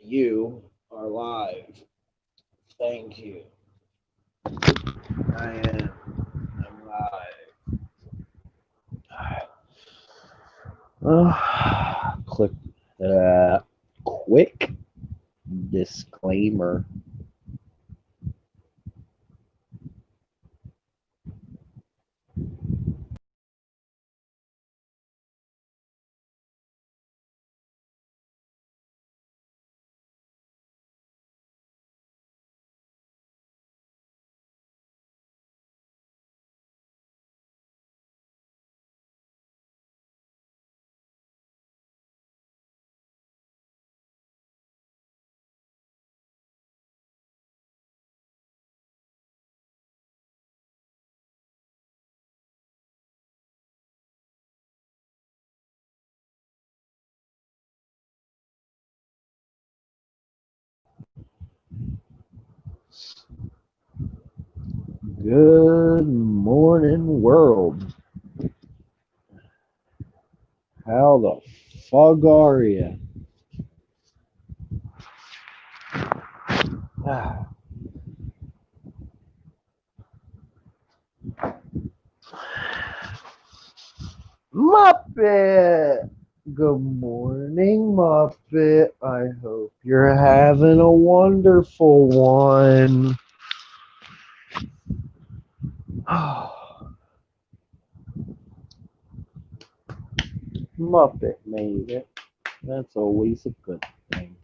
You are live. Thank you. I am. I'm live. Click quick disclaimer. Good morning, world. How the fug are you? Muppet! Good morning, Muppet. I hope you're having a wonderful one. Muppet made it. That's always a good thing.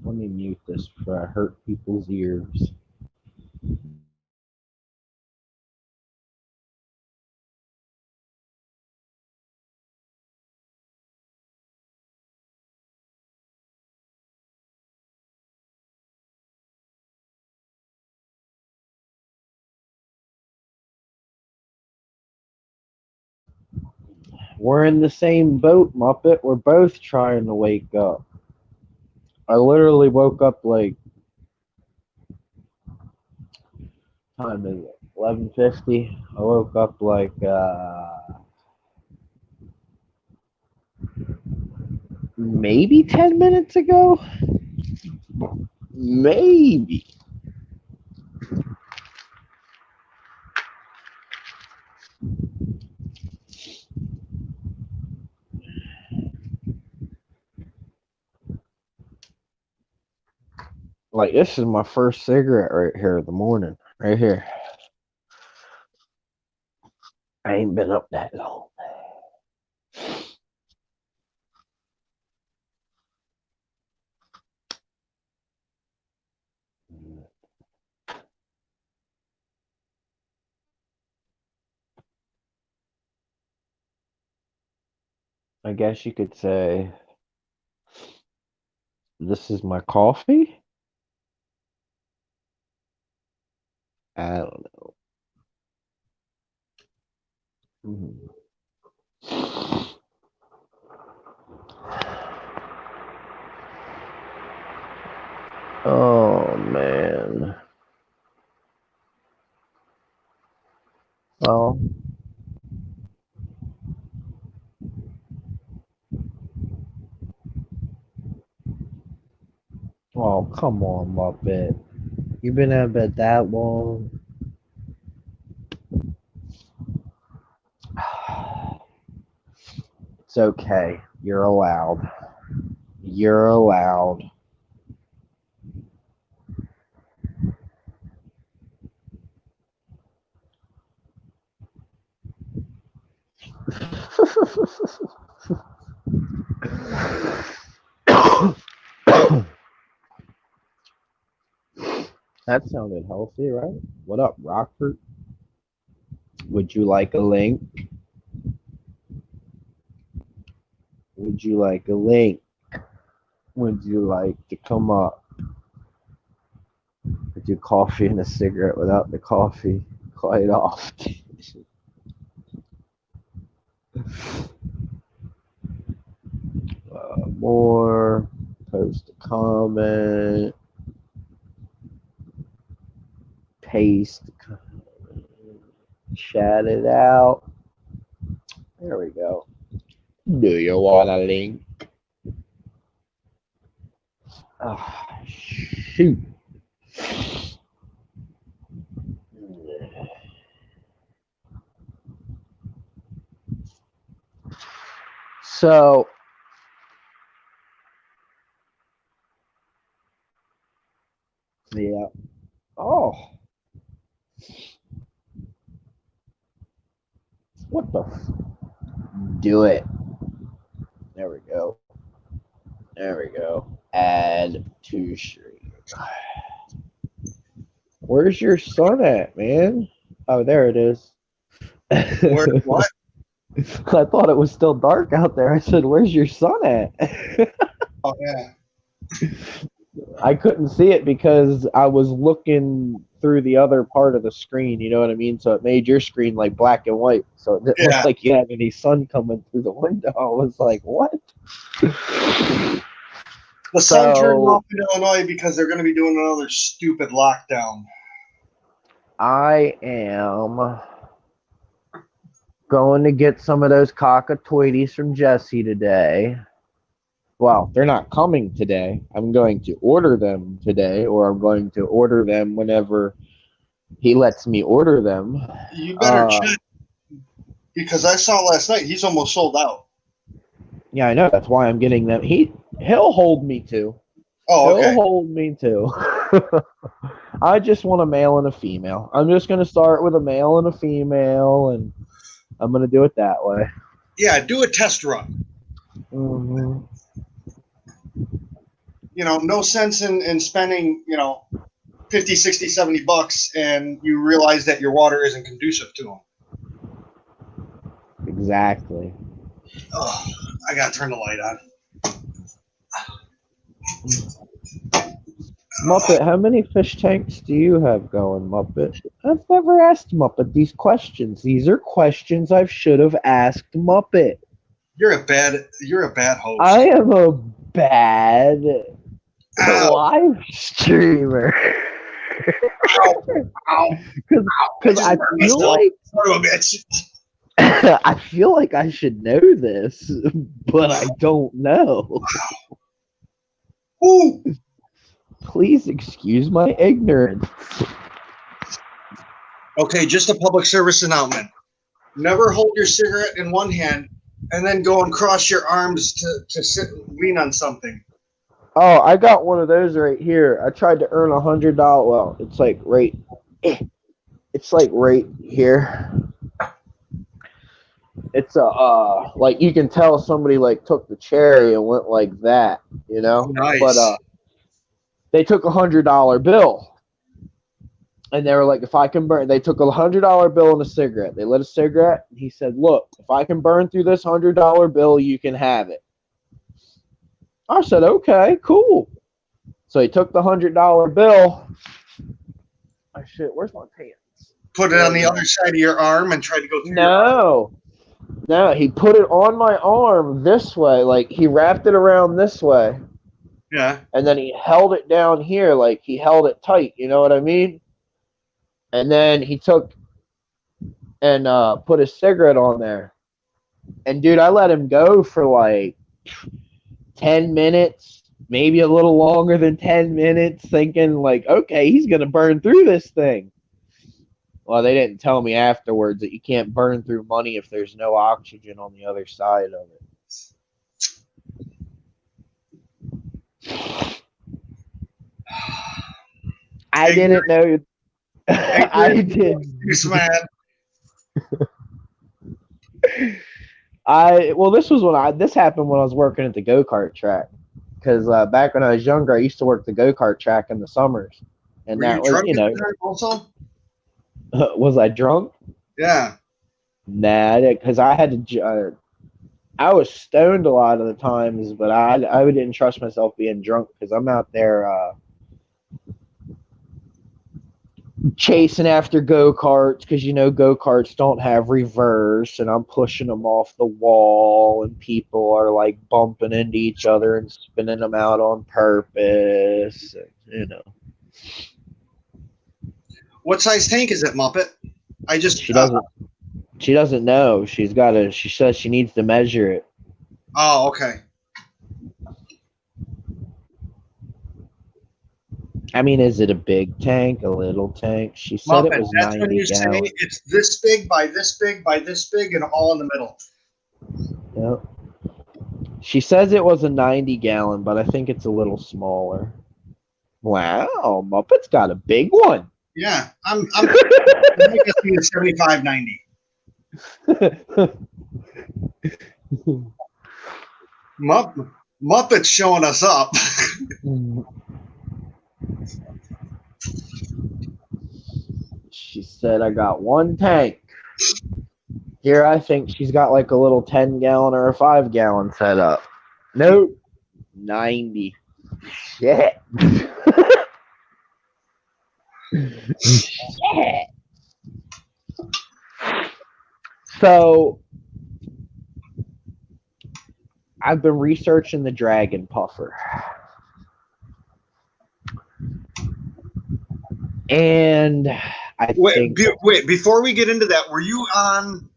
Let me mute this before I hurt people's ears. We're in the same boat, Muppet. We're both trying to wake up. I literally woke up like time is it? 11:50. I woke up like maybe 10 minutes ago. Maybe. Like this is my first cigarette right here in the morning. Right here. I ain't been up that long. I guess you could say this is my coffee. I don't know. Oh man. Well, oh come on, Muppet. You've been out of bed that long. It's okay. You're allowed. You're allowed. That sounded healthy, right? What up, Rockford? Would you like a link? Would you like a link? Would you like to come up with your coffee and a cigarette without the coffee? Quite often. More. Post a comment. Paste. Chat it out. There we go. Do you want a link? Shoot. So, yeah. Oh, what the? Do it. There we go. There we go. Add to stream. Where's your son at, man? Oh, there it is. Where what? I thought it was still dark out there. I said, "Where's your son at?" Oh yeah. I couldn't see it because I was looking through the other part of the screen. You know what I mean? So it made your screen like black and white. So it didn't Yeah. look like you had any sun coming through the window. I was like, "What?" The sun turned off in Illinois because they're going to be doing another stupid lockdown. I am going to get some of those cockatoides from Jesse today. Well, they're not coming today. I'm going to order them today, or I'm going to order them whenever he lets me order them. You better check, because I saw last night he's almost sold out. Yeah, I know. That's why I'm getting them. He'll hold me to. Oh, okay. He'll hold me to. I just want a male and a female. I'm just going to start with a male and a female, and I'm going to do it that way. Yeah, do a test run. Mm-hmm. You know, no sense in spending, 50, 60, 70 bucks and you realize that your water isn't conducive to them. Exactly. Oh, I got to turn the light on. Muppet, how many fish tanks do you have going, Muppet? I've never asked Muppet these questions. These are questions I should have asked Muppet. You're a bad host. I am a bad live streamer. Because I feel like I feel like I should know this, but I don't know. Ooh. Please excuse my ignorance. Okay, just a public service announcement. Never hold your cigarette in one hand and then go and cross your arms to sit and lean on something. Oh, I got one of those right here. I tried to earn $100. Well, it's like right here. It's like you can tell somebody like took the cherry and went like that, you know. Nice. But they took $100 bill, and they were like, "If I can burn," they took $100 bill and a cigarette. They lit a cigarette, and he said, "Look, if I can burn through this $100 bill, you can have it." I said, "Okay, cool." So he took the $100 bill. Oh shit, where's my pants? Put it on the other side of your arm and tried to go through. No, he put it on my arm this way, like he wrapped it around this way. Yeah. And then he held it down here, like he held it tight. You know what I mean? And then he took and put a cigarette on there. And dude, I let him go for like 10 minutes, maybe a little longer than 10 minutes, thinking like, okay, he's going to burn through this thing. Well, they didn't tell me afterwards that you can't burn through money if there's no oxygen on the other side of it. I didn't know. I did. Man. This happened when I was working at the go-kart track. Because back when I was younger, I used to work the go-kart track in the summers, and Were that you was, drunk also? Was I drunk? Yeah. Nah, because I had to. I was stoned a lot of the times, but I didn't trust myself being drunk because I'm out there chasing after go-karts because go-karts don't have reverse, and I'm pushing them off the wall, and people are like bumping into each other and spinning them out on purpose, What size tank is it, Muppet? She doesn't know. She says she needs to measure it. Oh, okay. I mean, is it a big tank, a little tank? She said it Muffin, was that's when 90 you say gallons. it's this big by this big by this big and all in the middle. Yep. She says it was a 90 gallon, but I think it's a little smaller. Wow, Muppet's got a big one. Yeah, I'm guessing it's 75, 90. Muppet's showing us up. She said, I got one tank. Here, I think she's got like a little 10 gallon or a 5 gallon set up. Nope. 90. Shit. Shit. So, I've been researching the Dragon Puffer. And I think... Wait, before we get into that, were you on...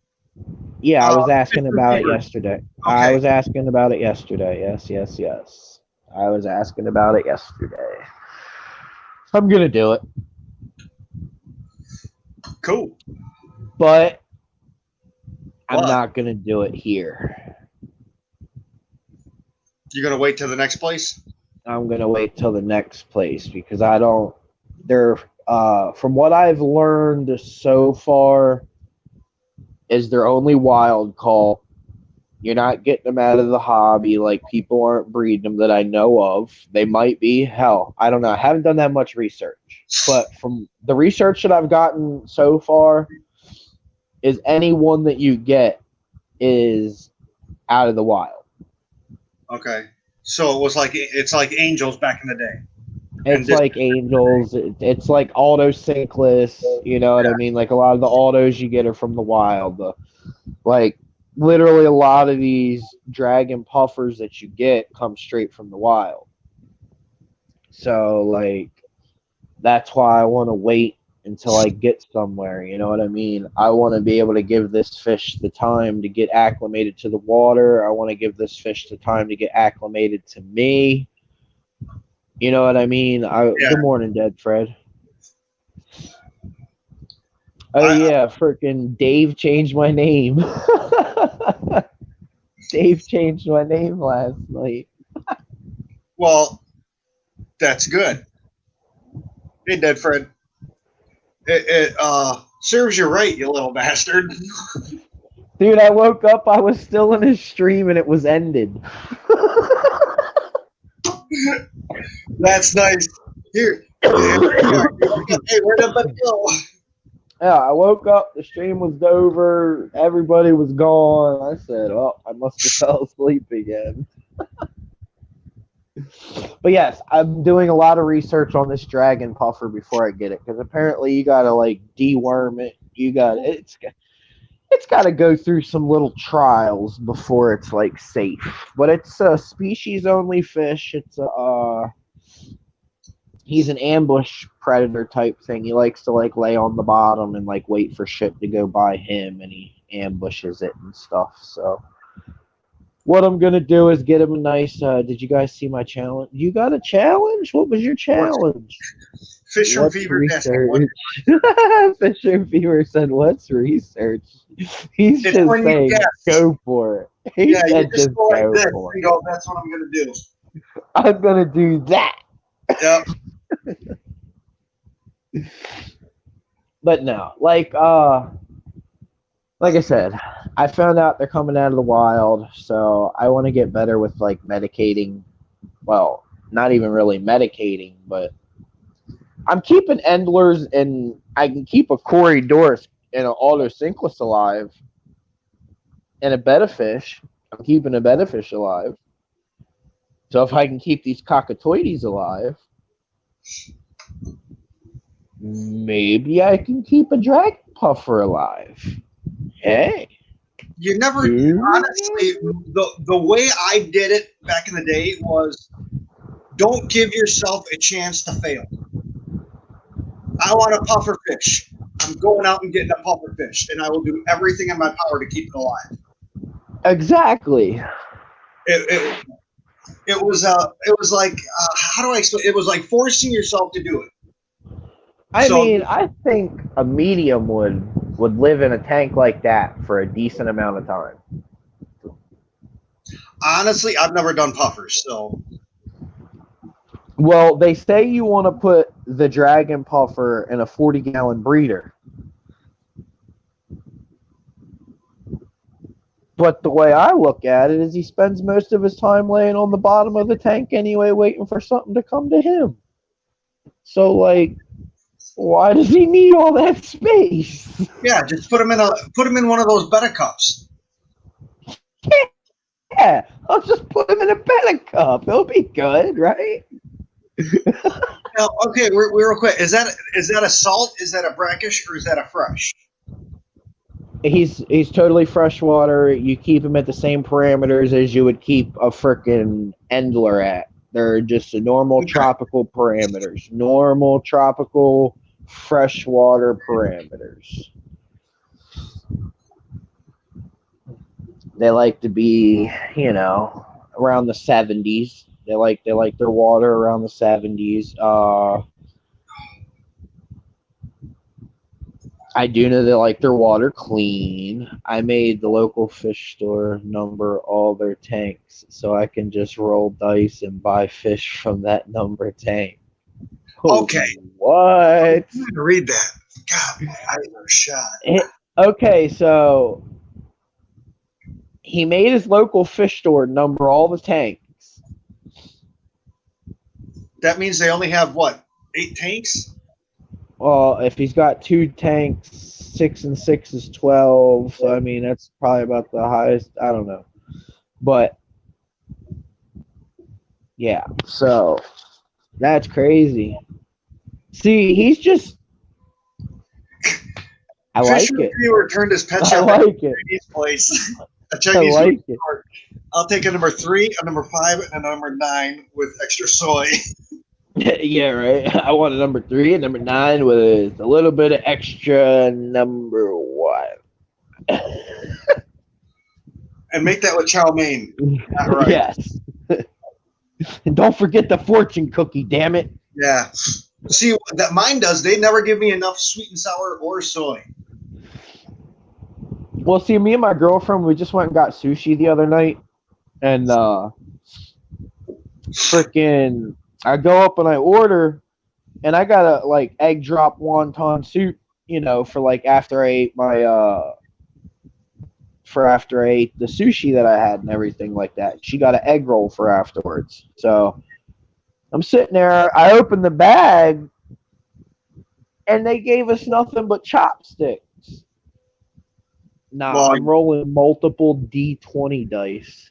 Yeah, I was asking about it yesterday. Okay. I was asking about it yesterday. Yes. I was asking about it yesterday. I'm going to do it. Cool. But I'm not going to do it here. You're going to wait till the next place? I'm going to wait till the next place because I don't... from what I've learned so far, is they're only wild caught. You're not getting them out of the hobby. Like, people aren't breeding them that I know of. They might be. Hell, I don't know. I haven't done that much research. But from the research that I've gotten so far, is any one that you get is out of the wild. Okay. So it's like angels back in the day. It's like angels. It's like auto synkless. You know what I mean? Like, a lot of the autos you get are from the wild. Like, literally a lot of these dragon puffers that you get come straight from the wild. So, like, that's why I want to wait until I get somewhere. You know what I mean? I want to be able to give this fish the time to get acclimated to the water. I want to give this fish the time to get acclimated to me. You know what I mean? Good morning, Dead Fred. Oh, yeah, freaking Dave changed my name. Dave changed my name last night. Well, that's good. Hey, Dead Fred. It serves you right, you little bastard. Dude, I woke up, I was still in his stream, and it was ended. That's nice. Here. Hey, where'd everybody go? Yeah, I woke up, the stream was over, everybody was gone. I said, oh, I must have fell asleep again. But yes, I'm doing a lot of research on this dragon puffer before I get it, because apparently you gotta like deworm it. It's got to go through some little trials before it's like safe. But it's a species only fish. It's he's an ambush predator type thing. He likes to like lay on the bottom and like wait for shit to go by him, and he ambushes it and stuff. So what I'm gonna do is get him a nice. Did you guys see my challenge? You got a challenge? What was your challenge? Fisher Fever research? Fisher Fever said, "What's research?" He's just saying, "Go for it." He said, "Just go for it." Go, that's what I'm gonna do. I'm gonna do that. Yep. But no, like I said, I found out they're coming out of the wild, so I want to get better with like medicating. Well, not even really medicating, but I'm keeping Endlers, and I can keep a Corydoras and an Autosynchus alive, and a betta fish. I'm keeping a betta fish alive. So if I can keep these Cockatoides alive, maybe I can keep a dragon puffer alive. Hey. You never, honestly, the way I did it back in the day was don't give yourself a chance to fail. I want a puffer fish. I'm going out and getting a puffer fish, and I will do everything in my power to keep it alive. Exactly. It was like how do I explain? It was like forcing yourself to do it. I mean, I think a medium would live in a tank like that for a decent amount of time. Honestly, I've never done puffers, so. Well, they say you want to put the Dragon Puffer in a 40-gallon breeder. But the way I look at it is he spends most of his time laying on the bottom of the tank anyway, waiting for something to come to him. So, like, why does he need all that space? Yeah, just put him in one of those Betta cups. Yeah, I'll just put him in a Betta cup. He'll be good, right? Now, okay, we're real quick. Is that a salt? Is that a brackish? Or is that a fresh? He's totally freshwater. You keep him at the same parameters as you would keep a frickin' Endler at. They're just the normal tropical parameters. Normal tropical freshwater parameters. They like to be, around the 70s. They like their water around the 70s. I do know they like their water clean. I made the local fish store number all their tanks so I can just roll dice and buy fish from that number tank. Okay. What? Read that. God, I was shot. Okay, so he made his local fish store number all the tanks. That means they only have, what, 8 tanks? Well, if he's got 2 tanks, 6 and 6 is 12. So, I mean, that's probably about the highest. I don't know. But, yeah. So, that's crazy. See, he's just... I like it. Viewer turned his pet shop I like it. Chinese place. A I Chinese like it. store. I'll take a number 3, a number 5, and a number 9 with extra soy. Yeah, right. I want a number 3 and number 9 with a little bit of extra number 1. And make that with chow mein. Right. Yes. And don't forget the fortune cookie, damn it. Yeah. See, that mine does. They never give me enough sweet and sour or soy. Well, see, me and my girlfriend, we just went and got sushi the other night. And freaking, I go up and I order, and I got a like egg drop wonton soup, for like after I ate the sushi that I had and everything like that. She got an egg roll for afterwards. So I'm sitting there, I opened the bag, and they gave us nothing but chopsticks. Nah, well, I'm rolling multiple D20 dice.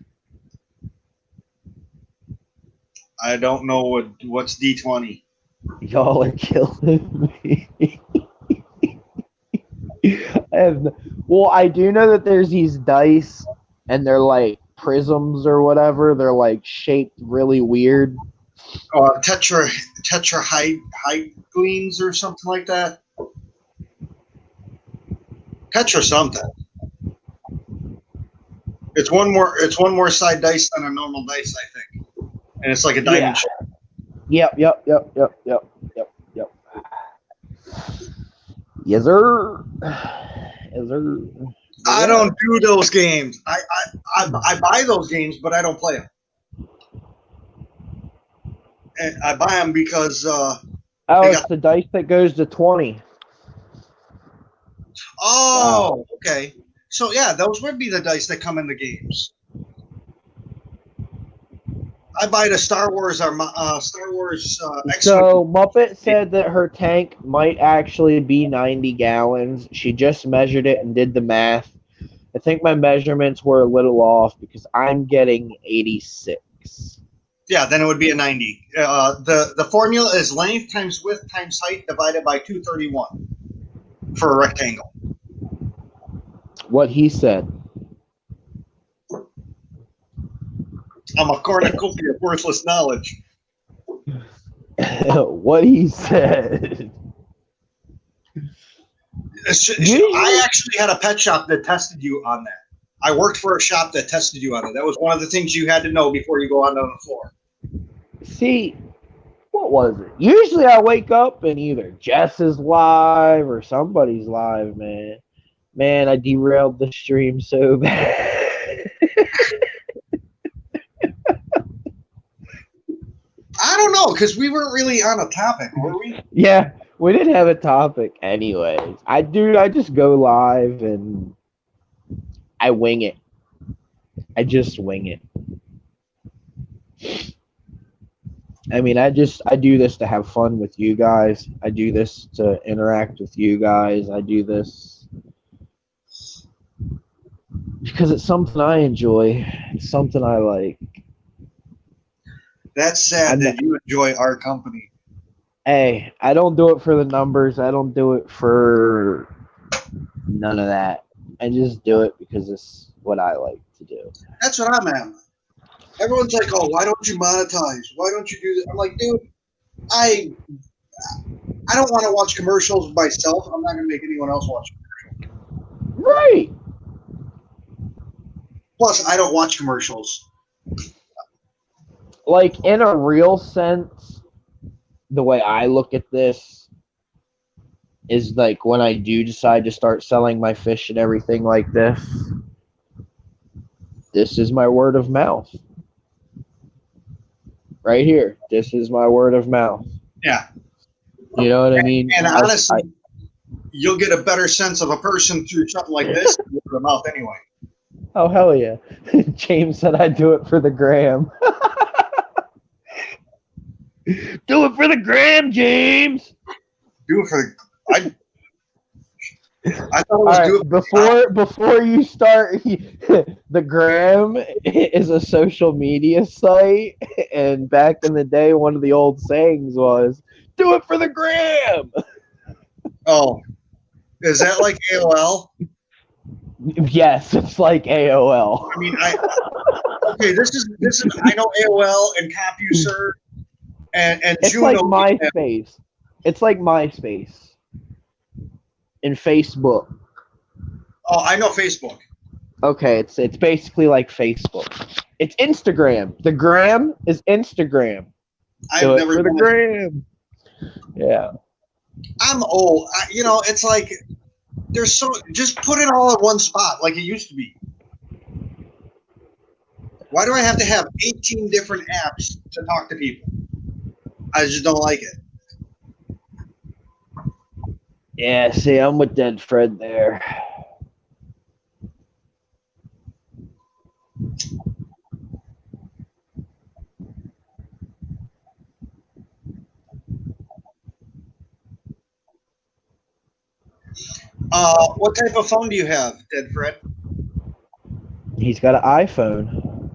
I don't know what's D20. Y'all are killing me. Well, I do know that there's these dice, and they're like prisms or whatever. They're like shaped really weird. Tetrahydrines or something like that. Tetra something. It's one more side dice than a normal dice, I think. And it's like a diamond shape. Yep. Yes, sir. Yes, sir. I don't do those games. I buy those games, but I don't play them. And I buy them because it's the dice that goes to 20. Oh, wow. Okay. So yeah, those would be the dice that come in the games. I buy the Star Wars X-Wing. So Muppet said that her tank might actually be 90 gallons. She just measured it and did the math. I think my measurements were a little off because I'm getting 86. Yeah, then it would be a 90. The formula is length times width times height divided by 231 for a rectangle. What he said. I'm a cornucopia of worthless knowledge. What he said. I actually had a pet shop that tested you on that. I worked for a shop that tested you on it. That was one of the things you had to know before you go out on the floor. See, what was it? Usually I wake up and either Jess is live or somebody's live, man. Man, I derailed the stream so bad. I don't know, because we weren't really on a topic, were we? Yeah, we didn't have a topic anyways. I just go live and I wing it. I just wing it. I mean, I do this to have fun with you guys. I do this to interact with you guys. I do this because it's something I enjoy. It's something I like. That's sad that you enjoy our company. Hey, I don't do it for the numbers. I don't do it for none of that. I just do it because it's what I like to do. That's what I'm at. Everyone's like, "Oh, why don't you monetize? Why don't you do that?" I'm like, dude, I don't want to watch commercials myself. I'm not going to make anyone else watch commercials. Right. Plus, I don't watch commercials. Like, in a real sense, the way I look at this is like when I do decide to start selling my fish and everything like this is my word of mouth. Right here. This is my word of mouth. Yeah. You know what I mean? And honestly, you'll get a better sense of a person through something like this than word of mouth anyway. Oh, hell yeah. James said I'd do it for the gram. Do it for the gram, James. Do it for the... I thought it was right, before you start, the gram is a social media site, and back in the day, one of the old sayings was, "Do it for the gram." Oh, is that like AOL? Yes, it's like AOL. I mean, okay. This is. I know AOL and CompuServe and it's Juno. Like MySpace. It's like MySpace. In Facebook. Oh, I know Facebook. Okay, it's basically like Facebook. It's Instagram. The gram is Instagram. I've never for the gram. Yeah. I'm old. It's like there's just put it all in one spot like it used to be. Why do I have to have 18 different apps to talk to people? I just don't like it. Yeah, see, I'm with Dead Fred there. What type of phone do you have, Dead Fred? He's got an iPhone.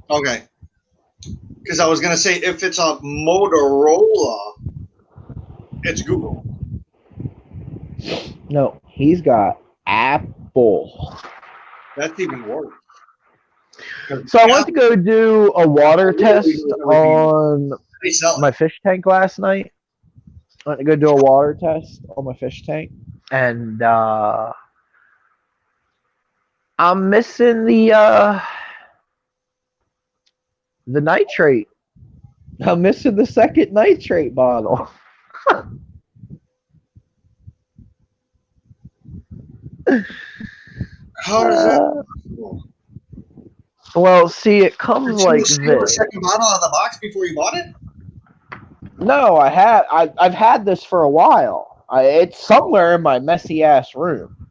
Okay. Because I was going to say, if it's a Motorola, it's Google. No, he's got Apple. That's even worse. So I went to go do a water test on my fish tank last night. I went to go do a water test on my fish tank. And I'm missing the nitrate. I'm missing the second nitrate bottle. How is that possible? Well, see, it comes like this. Did you see the second bottle out of the box before you bought it? No, I've had this for a while. It's somewhere in my messy ass room.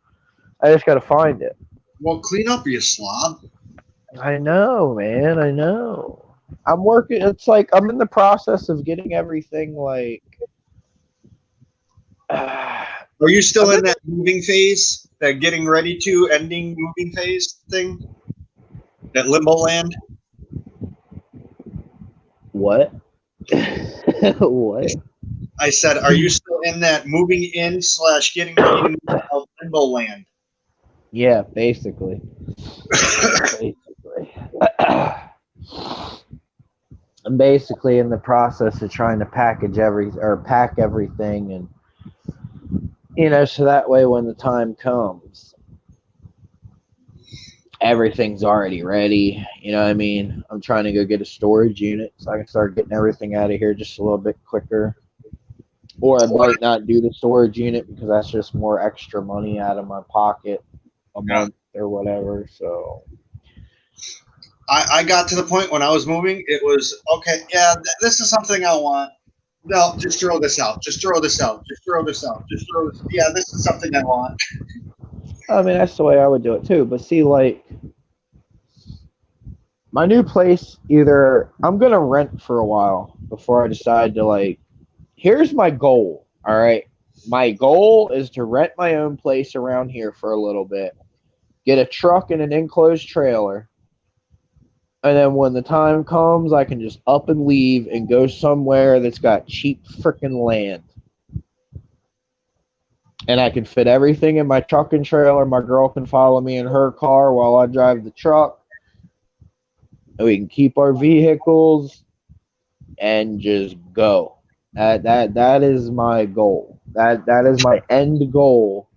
I just gotta find it. Well, clean up, you slob. I know, man. I know. I'm working. It's like I'm in the process of getting everything like. Are you still in that moving phase? That getting ready to ending moving phase thing? That limbo land? What? What? I said, are you still in that moving in / getting ready to move out limbo land? Yeah, basically. I'm basically in the process of trying to pack everything, and so that way when the time comes, everything's already ready. You know what I mean? I'm trying to go get a storage unit so I can start getting everything out of here just a little bit quicker. Or I might not do the storage unit because that's just more extra money out of my pocket a month or whatever. So I got to the point when I was moving, it was, okay, yeah, this is something I want. No, just throw this out. Just throw this out. Just throw this out. Just throw this. Yeah, this is something I want. I mean, that's the way I would do it too. But see, like, my new place, either I'm going to rent for a while before I decide to, like, here's my goal, all right? My goal is to rent my own place around here for a little bit, get a truck and an enclosed trailer, and then when the time comes, I can just up and leave and go somewhere that's got cheap freaking land. And I can fit everything in my truck and trailer. My girl can follow me in her car while I drive the truck. And we can keep our vehicles and just go. That is my goal. That is my end goal.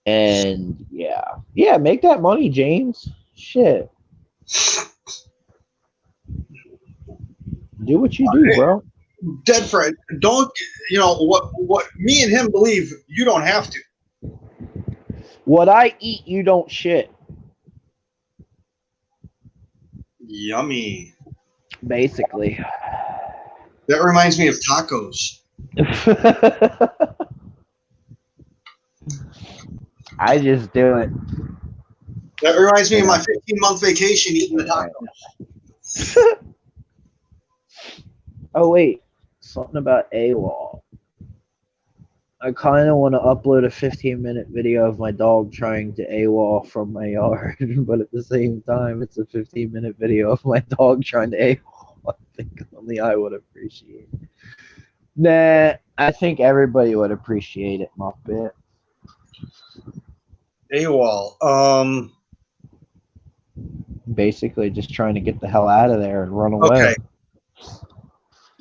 And yeah, make that money, James. Shit. Do what you do, bro. Dead Fred, don't, what me and him believe, you don't have to. What I eat, you don't shit. Yummy. Basically. That reminds me of tacos. I just do it. That reminds me of my 15-month vacation eating the tacos. Oh, wait. Something about AWOL. I kind of want to upload a 15-minute video of my dog trying to AWOL from my yard, but at the same time, it's a 15-minute video of my dog trying to AWOL. I think only I would appreciate it. Nah, I think everybody would appreciate it, Muppet. AWOL. Basically, just trying to get the hell out of there and run away. Okay.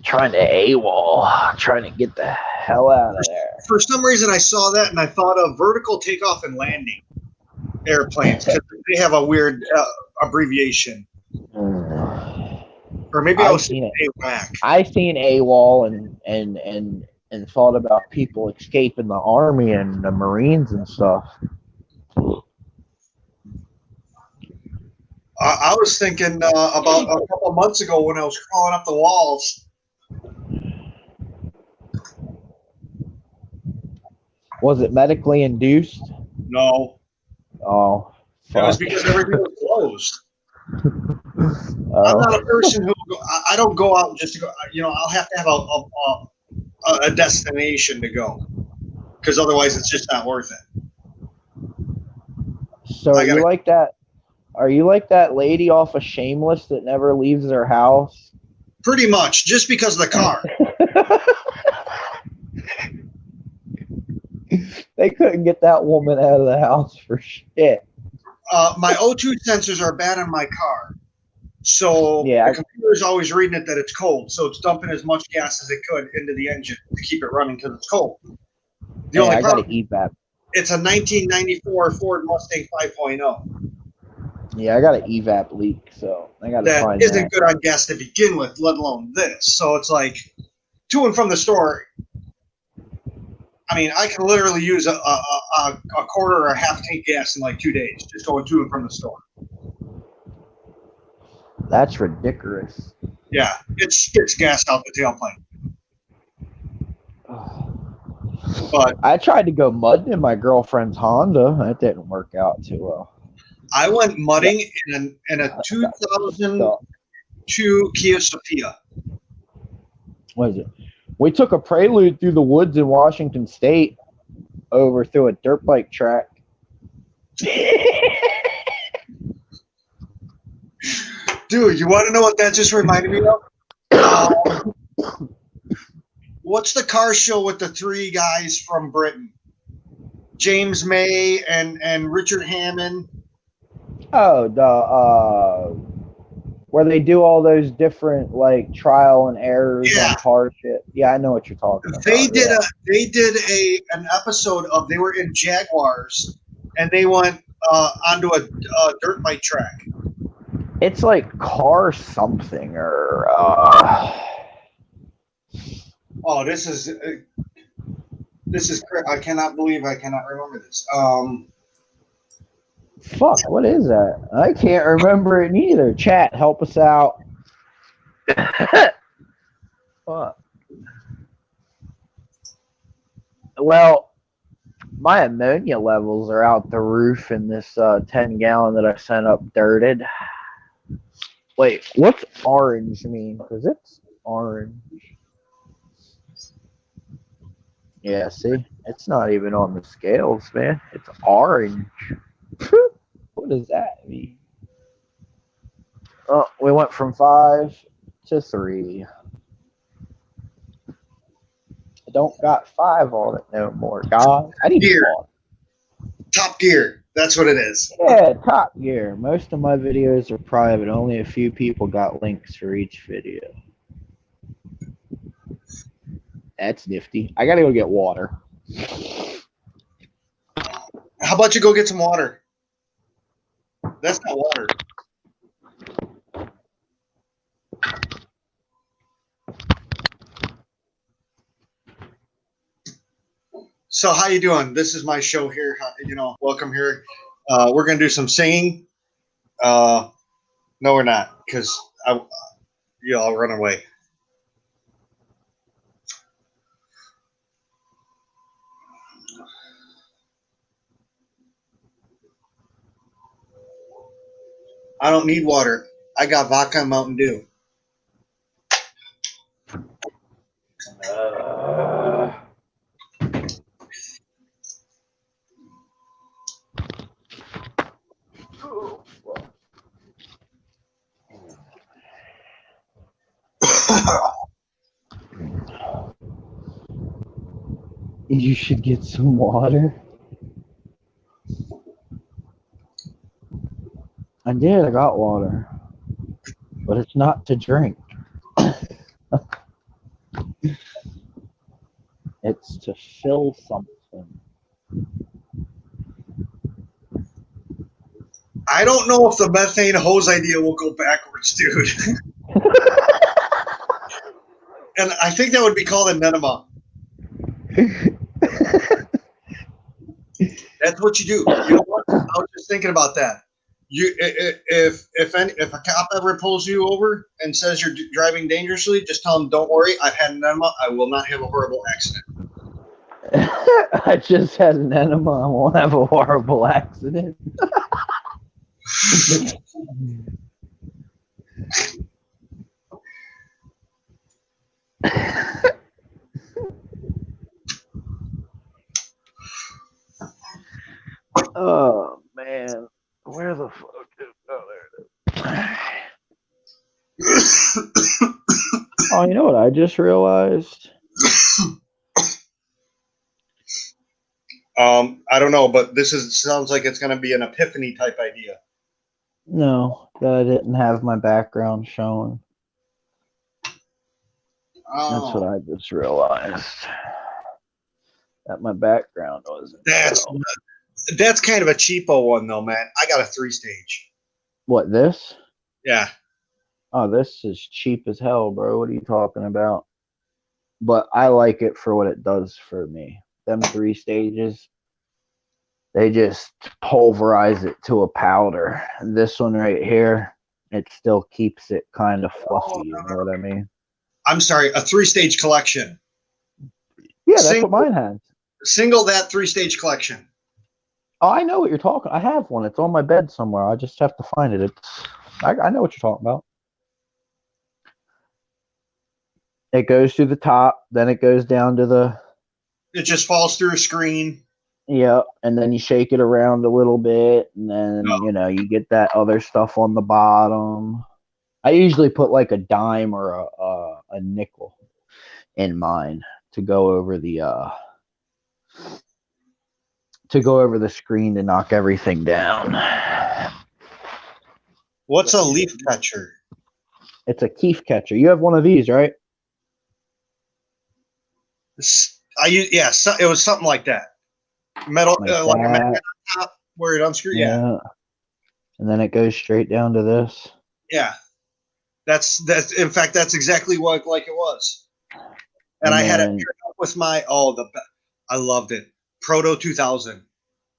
Trying to AWOL. Trying to get the hell out of there. For some reason, I saw that and I thought of vertical takeoff and landing airplanes because they have a weird abbreviation. Or maybe I was saying AWAC. I've seen AWOL and thought about people escaping the Army and the Marines and stuff. I was thinking about a couple of months ago when I was crawling up the walls. Was it medically induced? No. Oh, fuck. It was because everything was closed. I'm not a person who I don't go out just to go. I'll have to have a destination to go because otherwise it's just not worth it. So are you like that? Are you like that lady off of Shameless that never leaves her house? Pretty much, just because of the car. They couldn't get that woman out of the house for shit. My O2 sensors are bad in my car. So the computer is always reading it that it's cold. So it's dumping as much gas as it could into the engine to keep it running because it's cold. The only problem, I got an EVAP. It's a 1994 Ford Mustang 5.0. Yeah, I got an EVAP leak, so I got to find that. That isn't good on gas to begin with, let alone this. So it's like, to and from the store, I mean, I can literally use a quarter or a half tank gas in like 2 days, just going to and from the store. That's ridiculous. Yeah, it spits gas out the tailpipe. But I tried to go mudding in my girlfriend's Honda. That didn't work out too well. I went mudding in a 2002 Kia Sophia. What is it? We took a prelude through the woods in Washington State over through a dirt bike track. Dude, you want to know what that just reminded me of? What's the car show with the three guys from Britain? James May and Richard Hammond. Oh, where they do all those different like trial and errors on car shit. Yeah, I know what you're talking about. They did an episode of, they were in Jaguars and they went onto a dirt bike track. It's like car something or. Oh, this is I cannot believe I cannot remember this. Fuck, what is that? I can't remember it neither. Chat, help us out. Fuck. Well, my ammonia levels are out the roof in this 10-gallon that I sent up dirted. Wait, what's orange mean? Because it's orange. Yeah, see? It's not even on the scales, man. It's orange. What does that mean? Oh, we went from 5 to 3. I don't got 5 on it no more, God. I need Gear. water. Top Gear. That's what it is. Yeah, Top Gear. Most of my videos are private. Only a few people got links for each video. That's nifty. I gotta go get water. How about you go get some water? That's not water. So how you doing? This is my show here. Welcome here. We're gonna do some singing. No, we're not, because I'll run away. I don't need water. I got vodka and Mountain Dew. You should get some water. I did. I got water. But it's not to drink. It's to fill something. I don't know if the methane hose idea will go backwards, dude. And I think that would be called an enema. That's what you do. You know what? I was just thinking about that. If a cop ever pulls you over and says you're driving dangerously, just tell him, "Don't worry, I've had an enema. I will not have a horrible accident." I just had an enema. I won't have a horrible accident. Oh man, where the fuck is? Oh, there it is. Oh, you know what I just realized? I don't know, but sounds like it's going to be an epiphany type idea. No, that I didn't have my background shown. Oh. That's what I just realized. That my background wasn't. That's kind of a cheapo one, though, man. I got a 3-stage. What, this? Yeah. Oh, this is cheap as hell, bro. What are you talking about? But I like it for what it does for me. Them 3 stages, they just pulverize it to a powder. And this one right here, it still keeps it kind of fluffy. You know what I mean? I'm sorry, a 3-stage collection. Yeah, that's what mine has. Single that 3-stage collection. Oh, I know what you're talking. I have one. It's on my bed somewhere. I just have to find it. I know what you're talking about. It goes through the top, then it goes down to the. It just falls through a screen. Yeah, and then you shake it around a little bit, and then you get that other stuff on the bottom. I usually put like a dime or a nickel in mine to go over the screen to knock everything down. What's a leaf catcher? It's a keef catcher. You have one of these, right? It was something like that. Metal, like a magnet on top. where it unscrews. Yeah. And then it goes straight down to this. Yeah. That's in fact that's exactly what like it was. And I had it paired up with my I loved it. Proto 2000.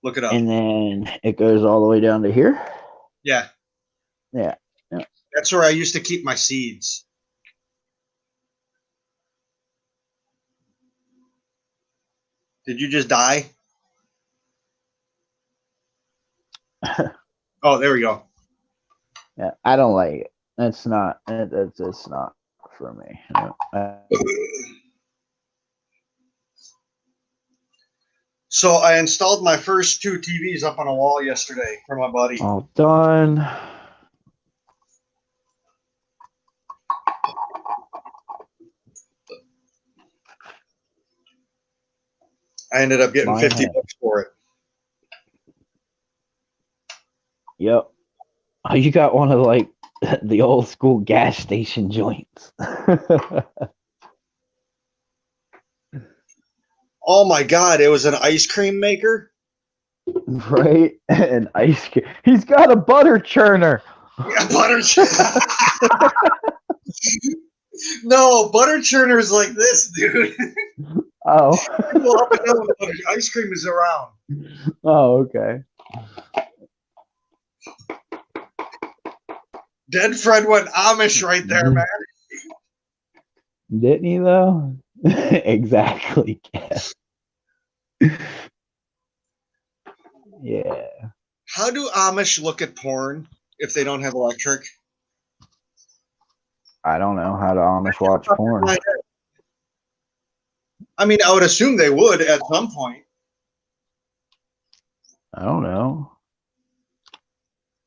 Look it up. And then it goes all the way down to here. Yeah. Yeah. That's where I used to keep my seeds. Did you just die? Oh, there we go. Yeah, I don't like it. It's not for me. So I installed my first 2 TVs up on a wall yesterday for my buddy. All done. I ended up getting $50 for it. Yep. Oh, you got one of like the old school gas station joints. Oh my God, it was an ice cream maker. Right? An ice cream. He's got a butter churner. Yeah, butter churner. No, butter churner's like this, dude. Oh. Ice cream is around. Oh, okay. Dead Fred went Amish right there, man. Didn't he though? Exactly. Yeah. How do Amish look at porn if they don't have electric? I don't know how to Amish watch porn. I mean, I would assume they would at some point. I don't know.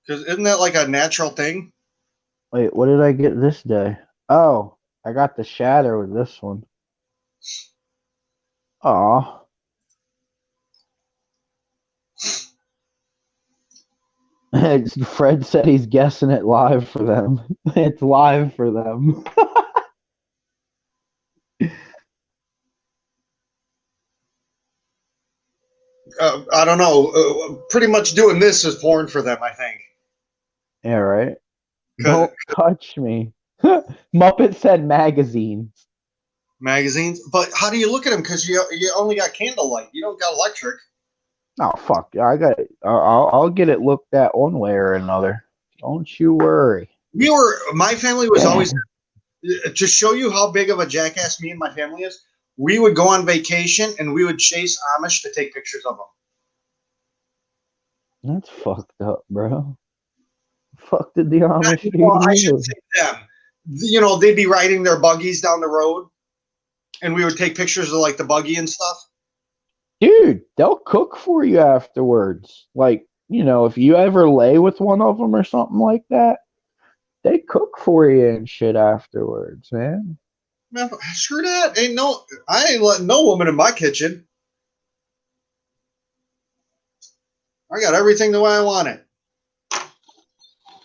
Because isn't that like a natural thing? Wait, what did I get this day? Oh, I got the shatter with this one. Aw. Fred said he's guessing it live for them. It's live for them. I don't know. Pretty much doing this is porn for them, I think. Yeah, right? Don't touch me. Muppet said magazines. Magazines? But how do you look at them? Because you only got candlelight. You don't got electric. Oh, fuck. I'll get it looked at one way or another. Don't you worry. My family was always, to show you how big of a jackass me and my family is, we would go on vacation and we would chase Amish to take pictures of them. That's fucked up, bro. Fuck did the Amish do? Well, I should say them. You know, they'd be riding their buggies down the road and we would take pictures of like the buggy and stuff. Dude, they'll cook for you afterwards. Like, you know, if you ever lay with one of them or something like that, they cook for you and shit afterwards, man. Man, screw that. I ain't letting no woman in my kitchen. I got everything the way I want it.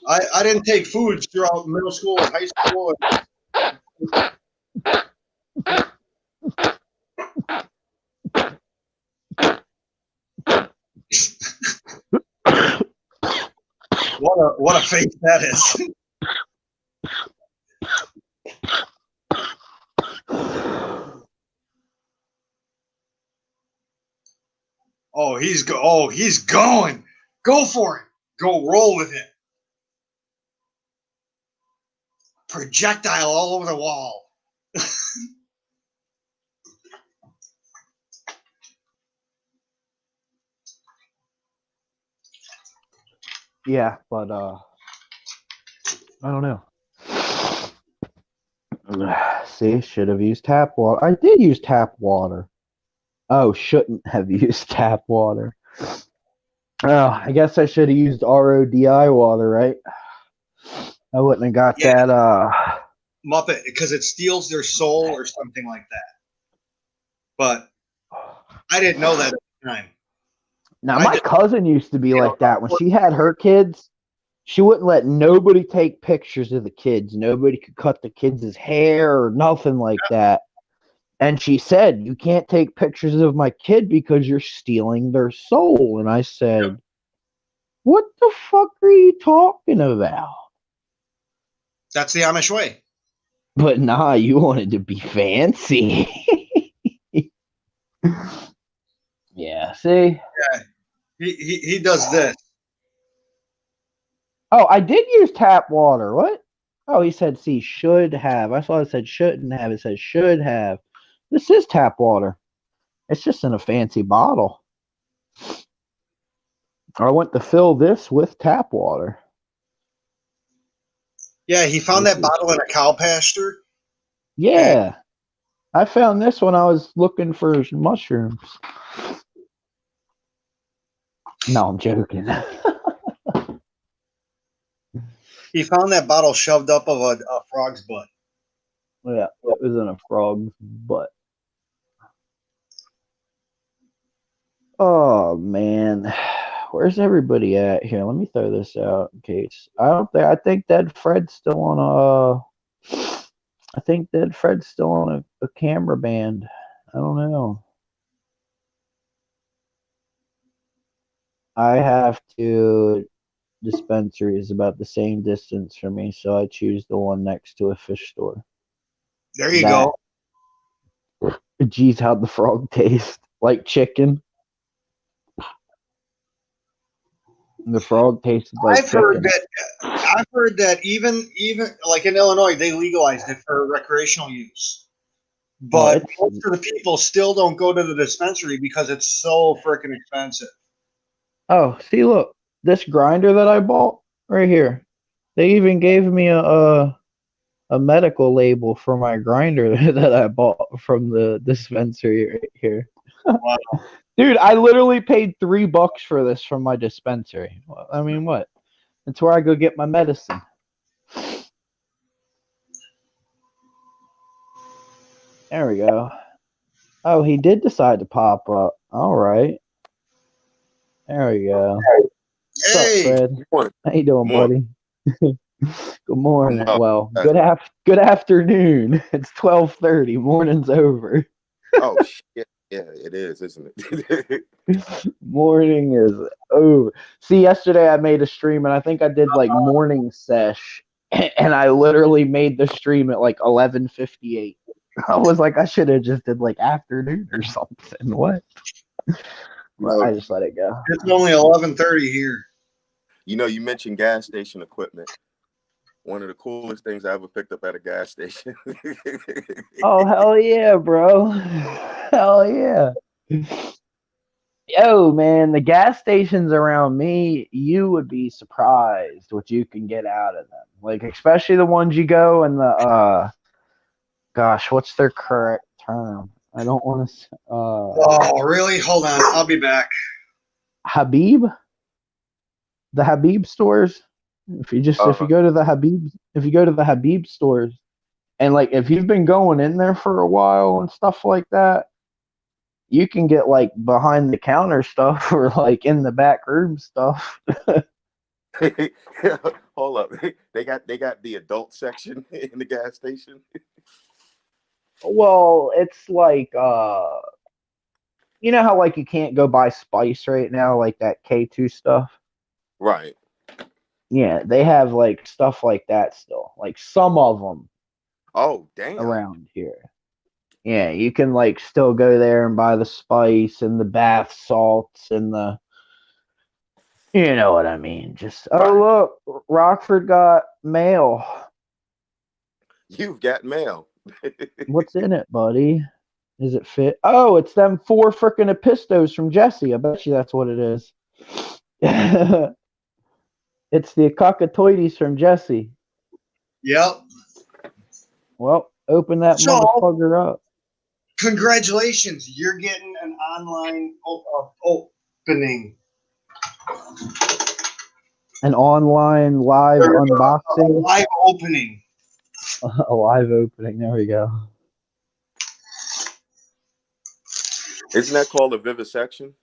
I didn't take foods throughout middle school and high school. What a face that is. He's going. Go for it. Go roll with it. Projectile all over the wall. Yeah, but I don't know. See, should have used tap water. I did use tap water. Oh, shouldn't have used tap water. Oh, I guess I should have used RODI water, right? I wouldn't have got that. Muppet, because it steals their soul or something like that. But I didn't know that at the time. Now, my cousin used to be like that. When she had her kids, she wouldn't let nobody take pictures of the kids. Nobody could cut the kids' hair or nothing like that. And she said, you can't take pictures of my kid because you're stealing their soul. And I said, What the fuck are you talking about? That's the Amish way. But nah, you wanted to be fancy. Yeah, see? Yeah, he does this. Oh, I did use tap water. What? Oh, he said, see, should have. I thought it said shouldn't have. It says should have. This is tap water. It's just in a fancy bottle. I went to fill this with tap water. Yeah, he found that bottle in a cow pasture. Yeah. I found this when I was looking for mushrooms. No, I'm joking. He found that bottle shoved up of a frog's butt. Yeah, it was in a frog's butt. Oh man, where's everybody at here? Let me throw this out in case. I think Dead Fred's still on I think Dead Fred's still on a camera band. I don't know. I have to. Dispensary is about the same distance for me, so I choose the one next to a fish store. There you go. Geez, how'd the frog taste? Like chicken? The frog tasted like chicken. I've heard that even like in Illinois, they legalized it for recreational use. But most of the people still don't go to the dispensary because it's so freaking expensive. Oh, see, look, this grinder that I bought right here. They even gave me a medical label for my grinder that I bought from the dispensary right here. Wow. Dude, I literally paid $3 for this from my dispensary. I mean, what? It's where I go get my medicine. There we go. Oh, he did decide to pop up. All right. There we go. What's up, Fred? How you doing, buddy? Good morning. Well, good afternoon. It's 12:30. Morning's over. Oh shit. Yeah, it is, isn't it? Morning is over. See, yesterday I made a stream and I think I did like morning sesh and I literally made the stream at like 11:58. I was like, I should have just did like afternoon or something. What? Well, I just let it go. It's only 11:30 here. You know, you mentioned gas station equipment. One of the coolest things I ever picked up at a gas station. Oh, hell yeah, bro. Hell yeah. Yo, man, the gas stations around me, you would be surprised what you can get out of them. Like, especially the ones you go and the, gosh, what's their correct term? I don't want to, oh, really? Hold on. I'll be back. Habib? The Habib stores? If you go to the Habib stores, and like if you've been going in there for a while and stuff like that, you can get like behind the counter stuff or like in the back room stuff. Hold up, they got the adult section in the gas station. Well, it's like you know how like you can't go buy spice right now, like that K2 stuff. Right. Yeah, they have like stuff like that still. Like some of them. Oh, damn. Around here. Yeah, you can like still go there and buy the spice and the bath salts and the, you know what I mean. Just look, Rockford got mail. You've got mail. What's in it, buddy? Is it fit? Oh, it's them 4 freaking Epistos from Jesse. I bet you that's what it is. It's the Cockatoides from Jesse. Yep. Well, open that motherfucker up. Congratulations, you're getting an online opening. An online live unboxing? A live opening. A live opening. There we go. Isn't that called a vivisection?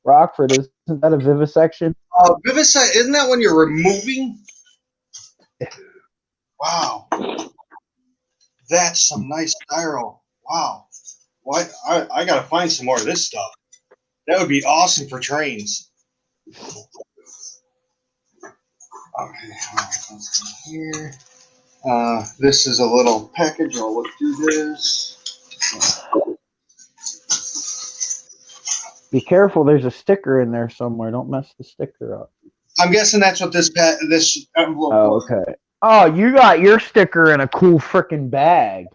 Rockford, isn't that a vivisection? Vivisection, isn't that when you're removing? Wow. That's some nice gyro. Wow. What? I got to find some more of this stuff. That would be awesome for trains. Okay, let's go here. This is a little package. I'll look through this. Be careful, there's a sticker in there somewhere. Don't mess the sticker up. I'm guessing that's what this envelope was. Okay. Oh, you got your sticker in a cool freaking bag.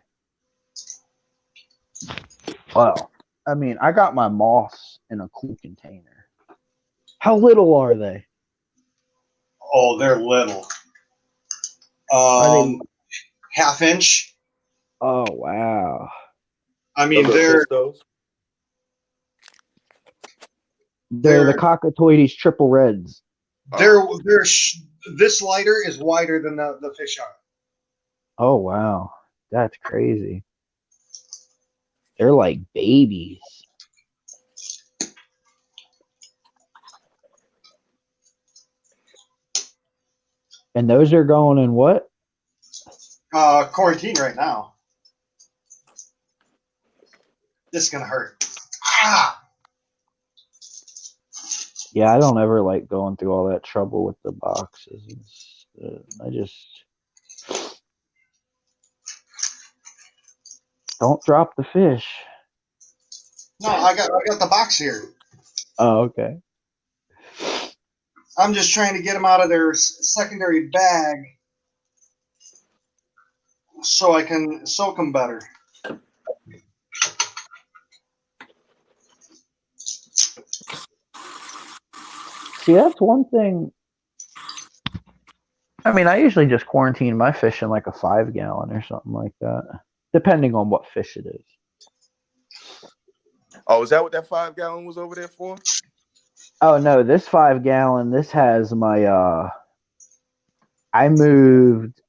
Well, I mean, I got my moths in a cool container. How little are they? Oh, they're little. Are they? Half inch. Oh, wow. I mean, Those are they're Pistos? They're the Cockatoides triple reds. this lighter is wider than the fish are. Oh, wow. That's crazy. They're like babies. And those are going in what? Quarantine right now. This is gonna hurt. Ah! Yeah, I don't ever like going through all that trouble with the boxes. I just don't drop the fish. No, I got the box here. Oh, okay. I'm just trying to get them out of their secondary bag so I can soak them better. See, that's one thing. I mean, I usually just quarantine my fish in like a 5-gallon or something like that, depending on what fish it is. Oh, is that what that 5-gallon was over there for? Oh no, this 5-gallon. This has my. I moved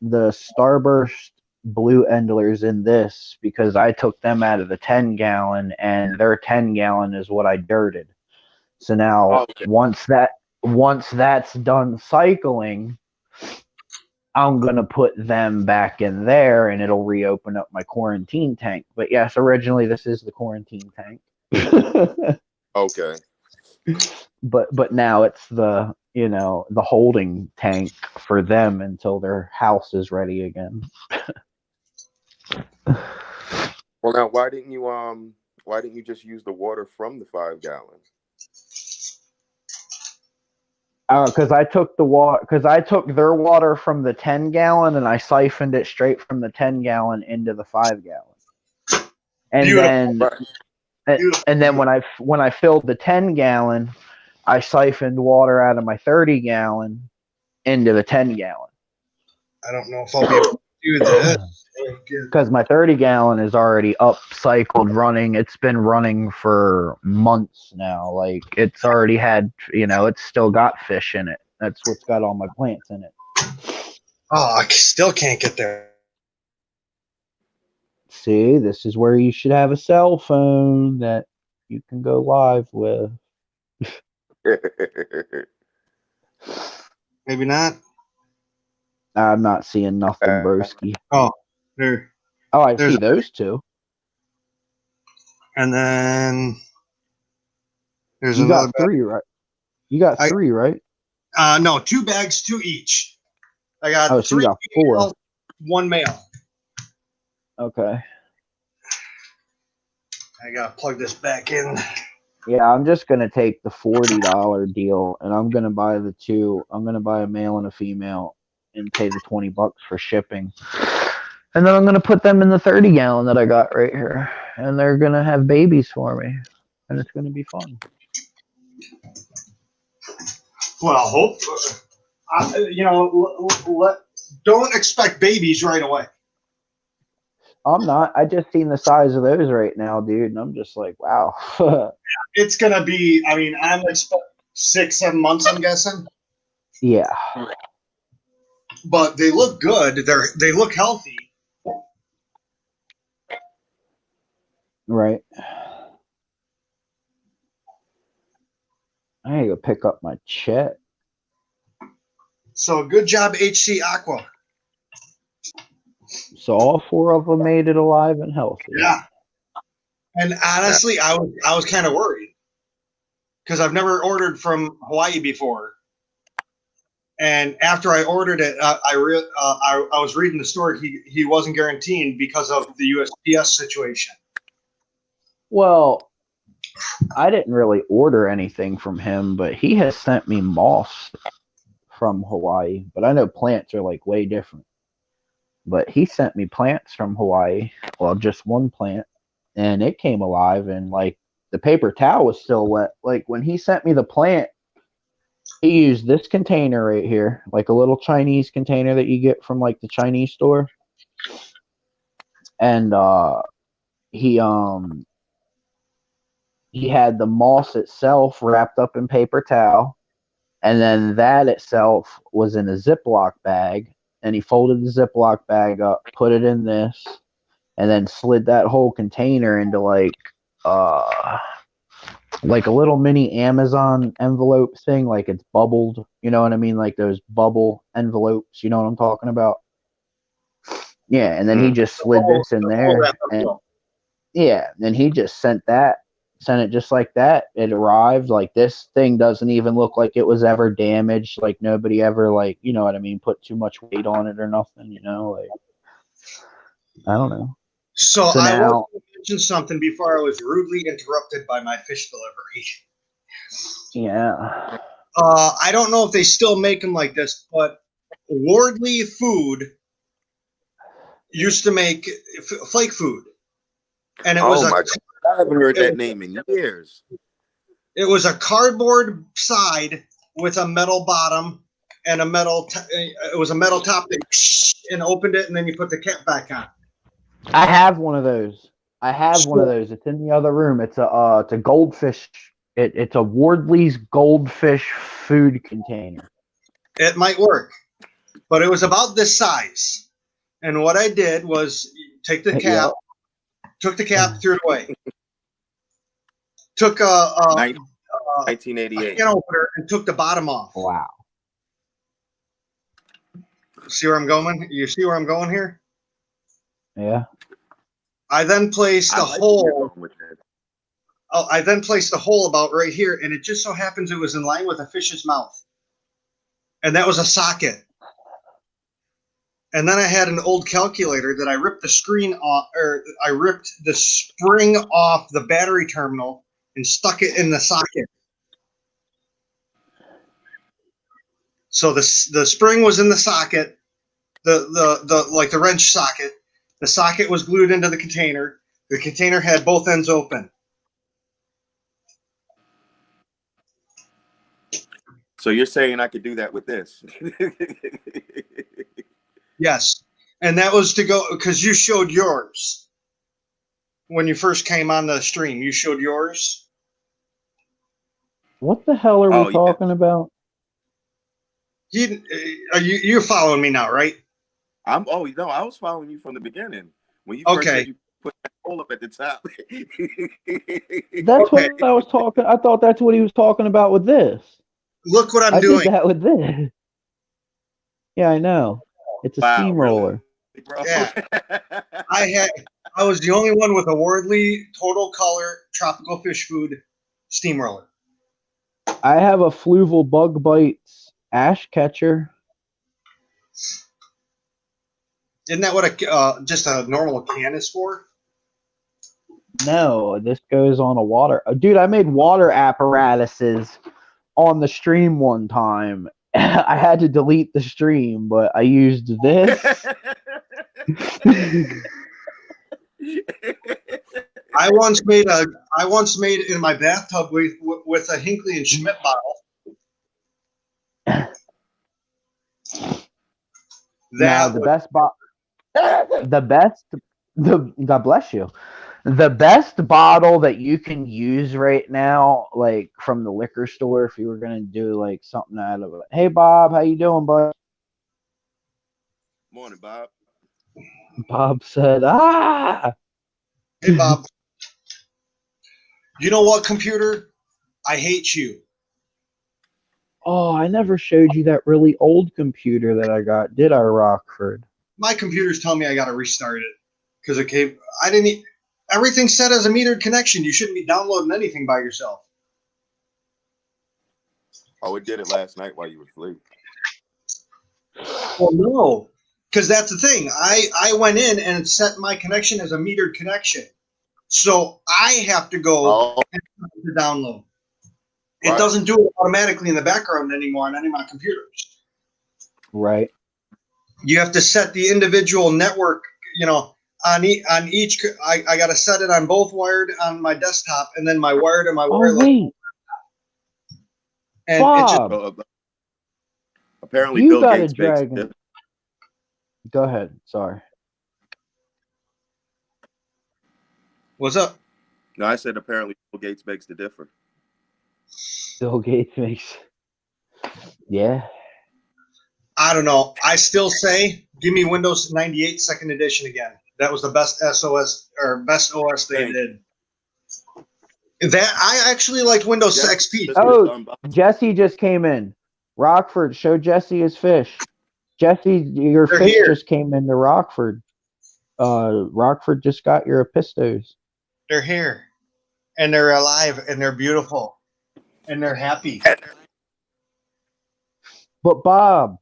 the Starburst blue endlers in this because I took them out of the 10-gallon, and their 10-gallon is what I dirted. So now, once that's done cycling, I'm gonna put them back in there, and it'll reopen up my quarantine tank. But yes, originally this is the quarantine tank. Okay. But now it's the the holding tank for them until their house is ready again. Well, now why didn't you just use the water from the 5-gallon? Because I took their water from the 10-gallon and I siphoned it straight from the 10-gallon into the 5-gallon. And Beautiful. then when I filled the 10-gallon, I siphoned water out of my 30-gallon into the 10-gallon. I don't know if I'll be able to do this. Because my 30-gallon is already upcycled running. It's been running for months now. Like, it's already had, it's still got fish in it. That's what's got all my plants in it. Oh, I still can't get there. See, this is where you should have a cell phone that you can go live with. Maybe not. I'm not seeing nothing, broski. Oh, there. Oh, I see those two. And then there's you another got three, right? You got three, right? No, 2 bags, 2 each. I got so 3 you got 4. females, 1 male. Okay. I gotta plug this back in. Yeah, I'm just gonna take the $40 deal, and I'm gonna buy the 2. I'm gonna buy a male and a female, and pay the $20 for shipping. And then I'm gonna put them in the 30-gallon that I got right here, and they're gonna have babies for me, and it's gonna be fun. Well, hope don't expect babies right away. I'm not. I just seen the size of those right now, dude, and I'm just like, wow. It's gonna be. I mean, I'm expecting 6-7 months. I'm guessing. Yeah. But they look good. They look healthy. Right. I gotta go pick up my check. So good job, HC Aqua. So all 4 of them made it alive and healthy. Yeah. And honestly, I was kind of worried because I've never ordered from Hawaii before. And after I ordered it, I was reading the story. He wasn't guaranteed because of the USPS situation. Well, I didn't really order anything from him, but he has sent me moss from Hawaii. But I know plants are like way different. But he sent me plants from Hawaii. Well, just one plant, and it came alive, and like the paper towel was still wet. Like when he sent me the plant, he used this container right here, like a little Chinese container that you get from like the Chinese store. And he had the moss itself wrapped up in paper towel, and then that itself was in a Ziploc bag, and he folded the Ziploc bag up, put it in this, and then slid that whole container into like a little mini Amazon envelope thing, like it's bubbled, you know what I mean? Like those bubble envelopes, you know what I'm talking about? Yeah, and then he just slid this in there, and yeah, then he just sent it just like that. It arrived. Like this thing doesn't even look like it was ever damaged. Like nobody ever, like, you know what I mean, put too much weight on it or nothing, you know? Like, I don't know. So I now, want to mention something before I was rudely interrupted by my fish delivery. Yeah. I don't know if they still make them like this, but Wardley Food used to make flake food, and it was my God. I haven't heard that name in years. It was a cardboard side with a metal bottom and a metal. It was a metal top that and opened it, and then you put the cap back on. I have one of those. It's in the other room. It's a goldfish. It's a Wardley's goldfish food container. It might work, but it was about this size. And what I did was take the cap, took the cap, threw it away. Took a 1988 can opener and took the bottom off. Wow. See where I'm going? You see where I'm going here? Yeah. I then placed the hole. I then placed the hole about right here, and it just so happens it was in line with a fish's mouth, and that was a socket. And then I had an old calculator that I ripped the screen off, or I ripped the spring off the battery terminal and stuck it in the socket. So the spring was in the socket, the wrench socket. The socket was glued into the container. The container had both ends open. So you're saying I could do that with this? Yes. And that was to go because you showed yours when you first came on the stream. You showed yours. What the hell are we talking about? You're following me now, right? I was following you from the beginning. When you first said you put that hole up at the top. That's what I was talking. I thought that's what he was talking about with this. Look what I'm doing. I did that with this. Yeah, I know. It's a steamroller. Really? Yeah. I was the only one with a Wardley Total Color Tropical Fish Food steamroller. I have a Fluval Bug Bites ash catcher. Isn't that what just a normal can is for? No, this goes on a water. Dude, I made water apparatuses on the stream one time. I had to delete the stream, but I used this. I once made in my bathtub with a Hinckley and Schmidt bottle. God bless you. The best bottle that you can use right now, like from the liquor store, if you were gonna do like something out of it. Hey Bob, how you doing, bud? Morning, Bob. Bob said, "Ah." Hey Bob. You know what, computer? I hate you. Oh, I never showed you that really old computer that I got, did I, Rockford? My computer's telling me I got to restart it because it came. I didn't. Everything's set as a metered connection. You shouldn't be downloading anything by yourself. Oh, it did it last night while you were asleep. Well, no, because that's the thing. I went in and set my connection as a metered connection. So I have to go to download. It doesn't do it automatically in the background anymore on any of my computers. Right. You have to set the individual network, on each. I got to set it on both wired on my desktop and then my wired and my wireless. Oh, wait. And Bob, it just, apparently you Bill got Gates a dragon. makes. Go ahead. Sorry. what's up? No, I said apparently Bill Gates makes the difference. Bill Gates makes. Yeah. I don't know. I still say, give me Windows 98 second edition again. That was the best SOS or best OS they did. That I actually liked Windows XP. Oh, Jesse just came in. Rockford, show Jesse his fish. Jesse, your They're fish here. just came into Rockford. Rockford just got your Epistos. They're here, and they're alive, and they're beautiful, and they're happy. But Bob,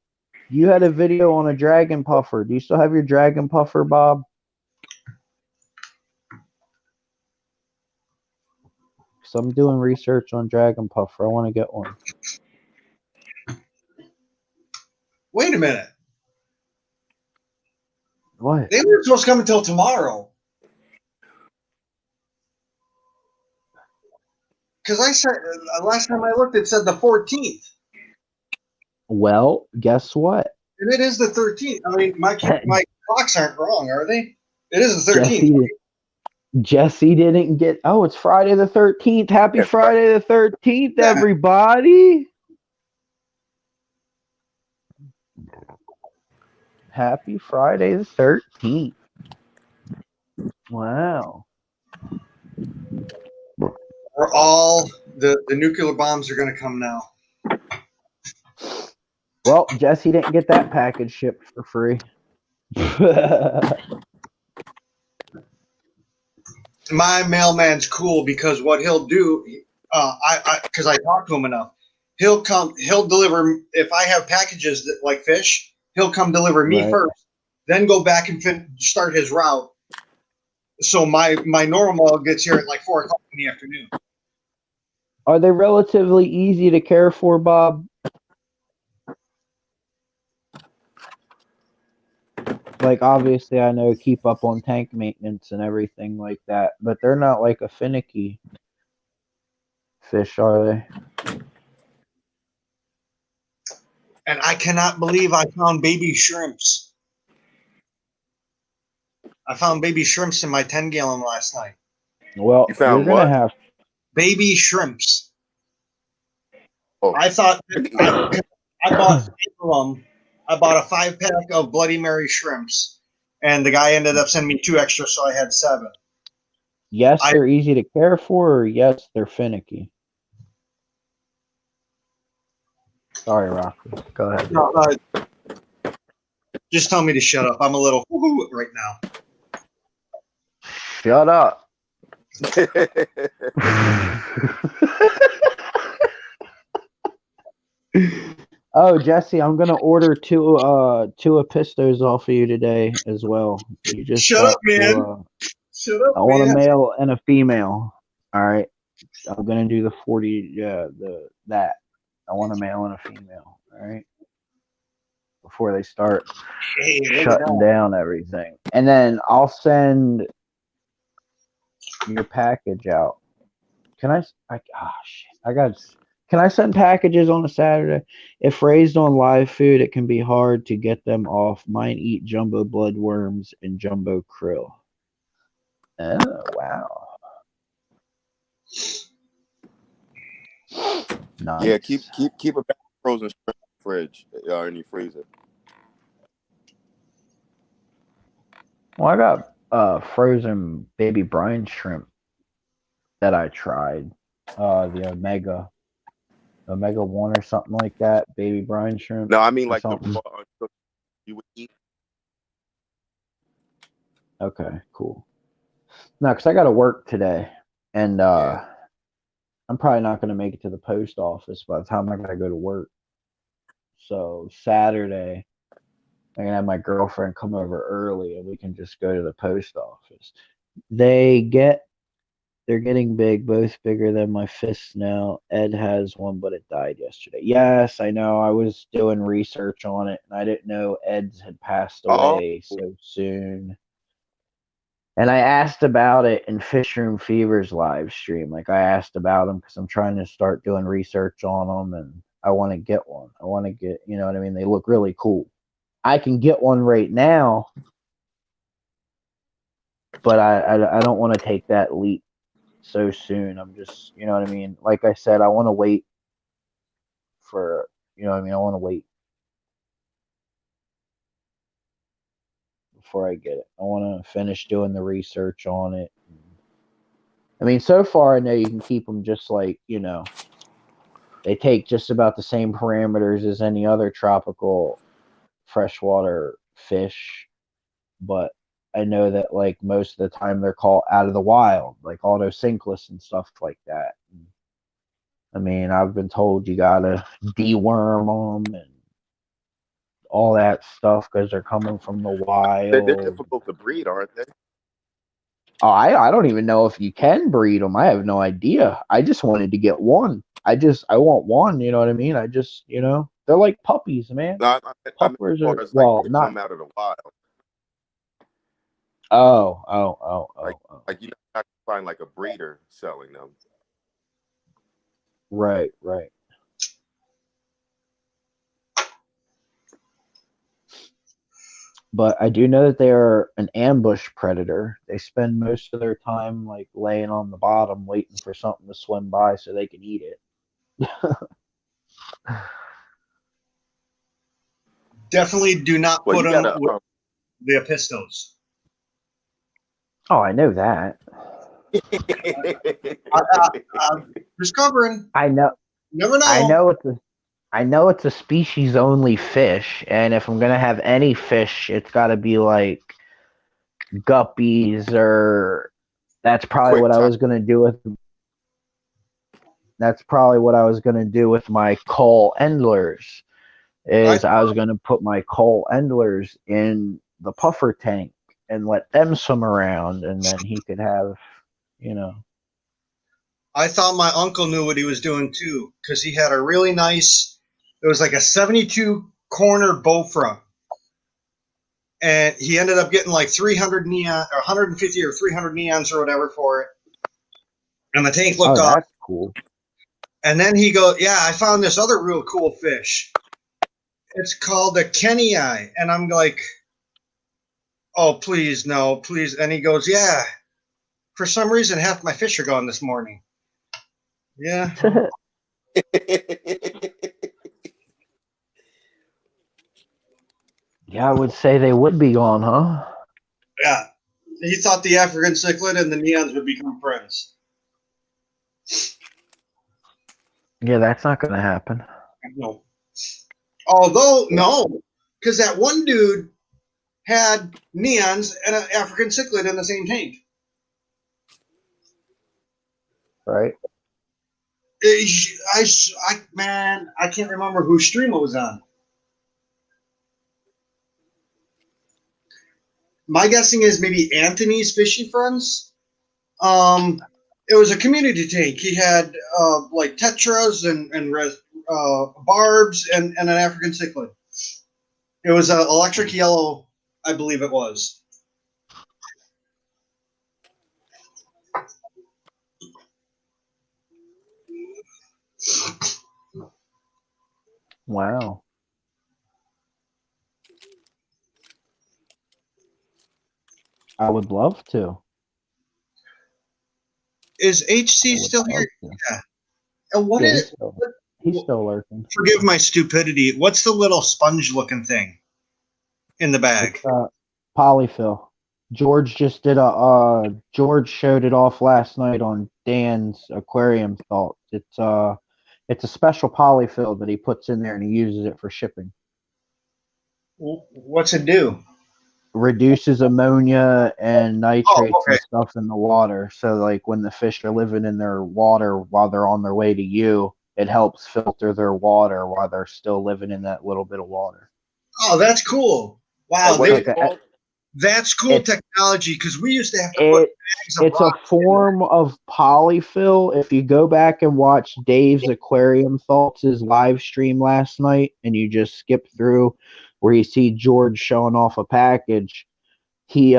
you had a video on a dragon puffer. Do you still have your dragon puffer, Bob? So I'm doing research on dragon puffer. I want to get one. Wait a minute. What? They were supposed to come until tomorrow. Because I said last time I looked, it said the 14th. Well, guess what? And it is the 13th. I mean, my clocks aren't wrong, are they? It is the 13th. Jesse didn't get. Oh, it's Friday the 13th. Happy Friday the 13th, everybody. Happy Friday the 13th. Wow. We're all the nuclear bombs are going to come now. Well, Jesse didn't get that package shipped for free. My mailman's cool because what he'll do, because I talk to him enough, he'll deliver. If I have packages that like fish, he'll come deliver me first, then go back and start his route. So my normal gets here at like 4:00 in the afternoon. Are they relatively easy to care for, Bob? Like, obviously, I know keep up on tank maintenance and everything like that, but they're not like a finicky fish, are they? And I cannot believe I found baby shrimps. I found baby shrimps in my 10-gallon last night. Well, you're going to have baby shrimps. Oh. I thought I bought 5 of them. I bought a 5-pack of Bloody Mary shrimps, and the guy ended up sending me 2 extra, so I had 7. Yes, they're easy to care for, or yes, they're finicky. Sorry, Rocky. Go ahead. No, just tell me to shut up. I'm a little woo-hoo right now. Shut up. Oh, Jesse, I'm gonna order two Epistos off of you today as well. You just shut up, man. Shut up. I want a male and a female. All right, I'm gonna do the 40. That. I want a male and a female. All right, before they start shutting down everything, and then I'll send your package out. Can I? Can I send packages on a Saturday? If raised on live food, it can be hard to get them off. Mine eat jumbo bloodworms and jumbo krill. Oh, wow. Nice. Yeah, keep a frozen fridge in your freezer. Well, I got frozen baby brine shrimp that I tried. The Omega 1 or something like that, baby brine shrimp. No, I mean like the raw you would eat. Okay, cool. No, because I got to work today, and Yeah. I'm probably not going to make it to the post office by the time I got to go to work. So Saturday, I'm gonna have my girlfriend come over early, and we can just go to the post office. They get They're getting big, both bigger than my fists now. Ed has one, but it died yesterday. Yes, I know. I was doing research on it, and I didn't know Ed's had passed Oh, away so soon. And I asked about it in Fish Room Fever's live stream. Like, I asked about them because I'm trying to start doing research on them, and I want to get one. I want to get, you know what I mean? They look really cool. I can get one right now, but I don't want to take that leap so soon. I'm just, you know what I mean? Like I said, I want to wait for, you know what I mean? I want to wait before I get it. I want to finish doing the research on it. I mean, so far I know you can keep them just like, they take just about the same parameters as any other tropical freshwater fish, but I know that like most of the time they're caught out of the wild, like autocinklus and stuff like that. I mean, I've been told you gotta deworm them and all that stuff because they're coming from the they're wild. difficult to breed, aren't they? Oh, I don't even know if you can breed them. I have no idea. I just wanted to get one. I want one. You know what I mean? They're like puppies, man. No, I mean, as Puppers far are as like well, getting not. them out of the wild, like Oh. you not find like a breeder selling them. Right, right. But I do know that they are an ambush predator. They spend most of their time like laying on the bottom, waiting for something to swim by so they can eat it. Definitely do not Well, put you them gotta. with the Apistos. Oh, I know that. I'm discovering. I know. Never I know. know it's a species only fish, and if I'm gonna have any fish, it's got to be like guppies, or that's probably Quick what I time. was gonna do with. That's probably what I was gonna do with my coal endlers. I Is I was gonna put my coal endlers in the puffer tank and let them swim around, and then he could have, you know. I thought my uncle knew what he was doing too, because he had a really nice. It was like a 72 corner Bofra, and he ended up getting like 300 neon, or 150 or 300 neons or whatever for it. And the tank looked Oh, off. that's cool. And then he goes, "Yeah, I found this other real cool fish. It's called a Kenny eye." And I'm like, "Oh, please, no, please." And he goes, "Yeah, for some reason, half my fish are gone this morning." Yeah. Well, Yeah, I would say they would be gone, huh? yeah. He thought the African cichlid and the neons would become friends. Yeah, that's not gonna happen. No. Although, no, because that one dude had neons and an African cichlid in the same tank. Right? Man, I can't remember whose stream it was on. My guessing is maybe Anthony's Fishing Friends. It was a community tank. He had like tetras and barbs and an African cichlid. It was electric yellow, I believe it was. Wow. I would love to. Is I HC would still love here? to. Yeah. And what Yeah, is? he's still lurking. Forgive my stupidity. What's the little sponge-looking thing in the bag? It's polyfill. George showed it off last night on Dan's aquarium thoughts. It's a special polyfill that he puts in there and he uses it for shipping. What's it do? reduces ammonia and nitrates okay. and stuff in the water. So like when the fish are living in their water while they're on their way to you, it helps filter their water while they're still living in that little bit of water. Oh, that's cool. Hey, Wow, what's Like it called? that's cool it's technology because we used to have to put it bags of it's a rocks in there. form of polyfill. If you go back and watch Dave's Aquarium Thoughts' live stream last night, and you just skip through where you see George showing off a package, he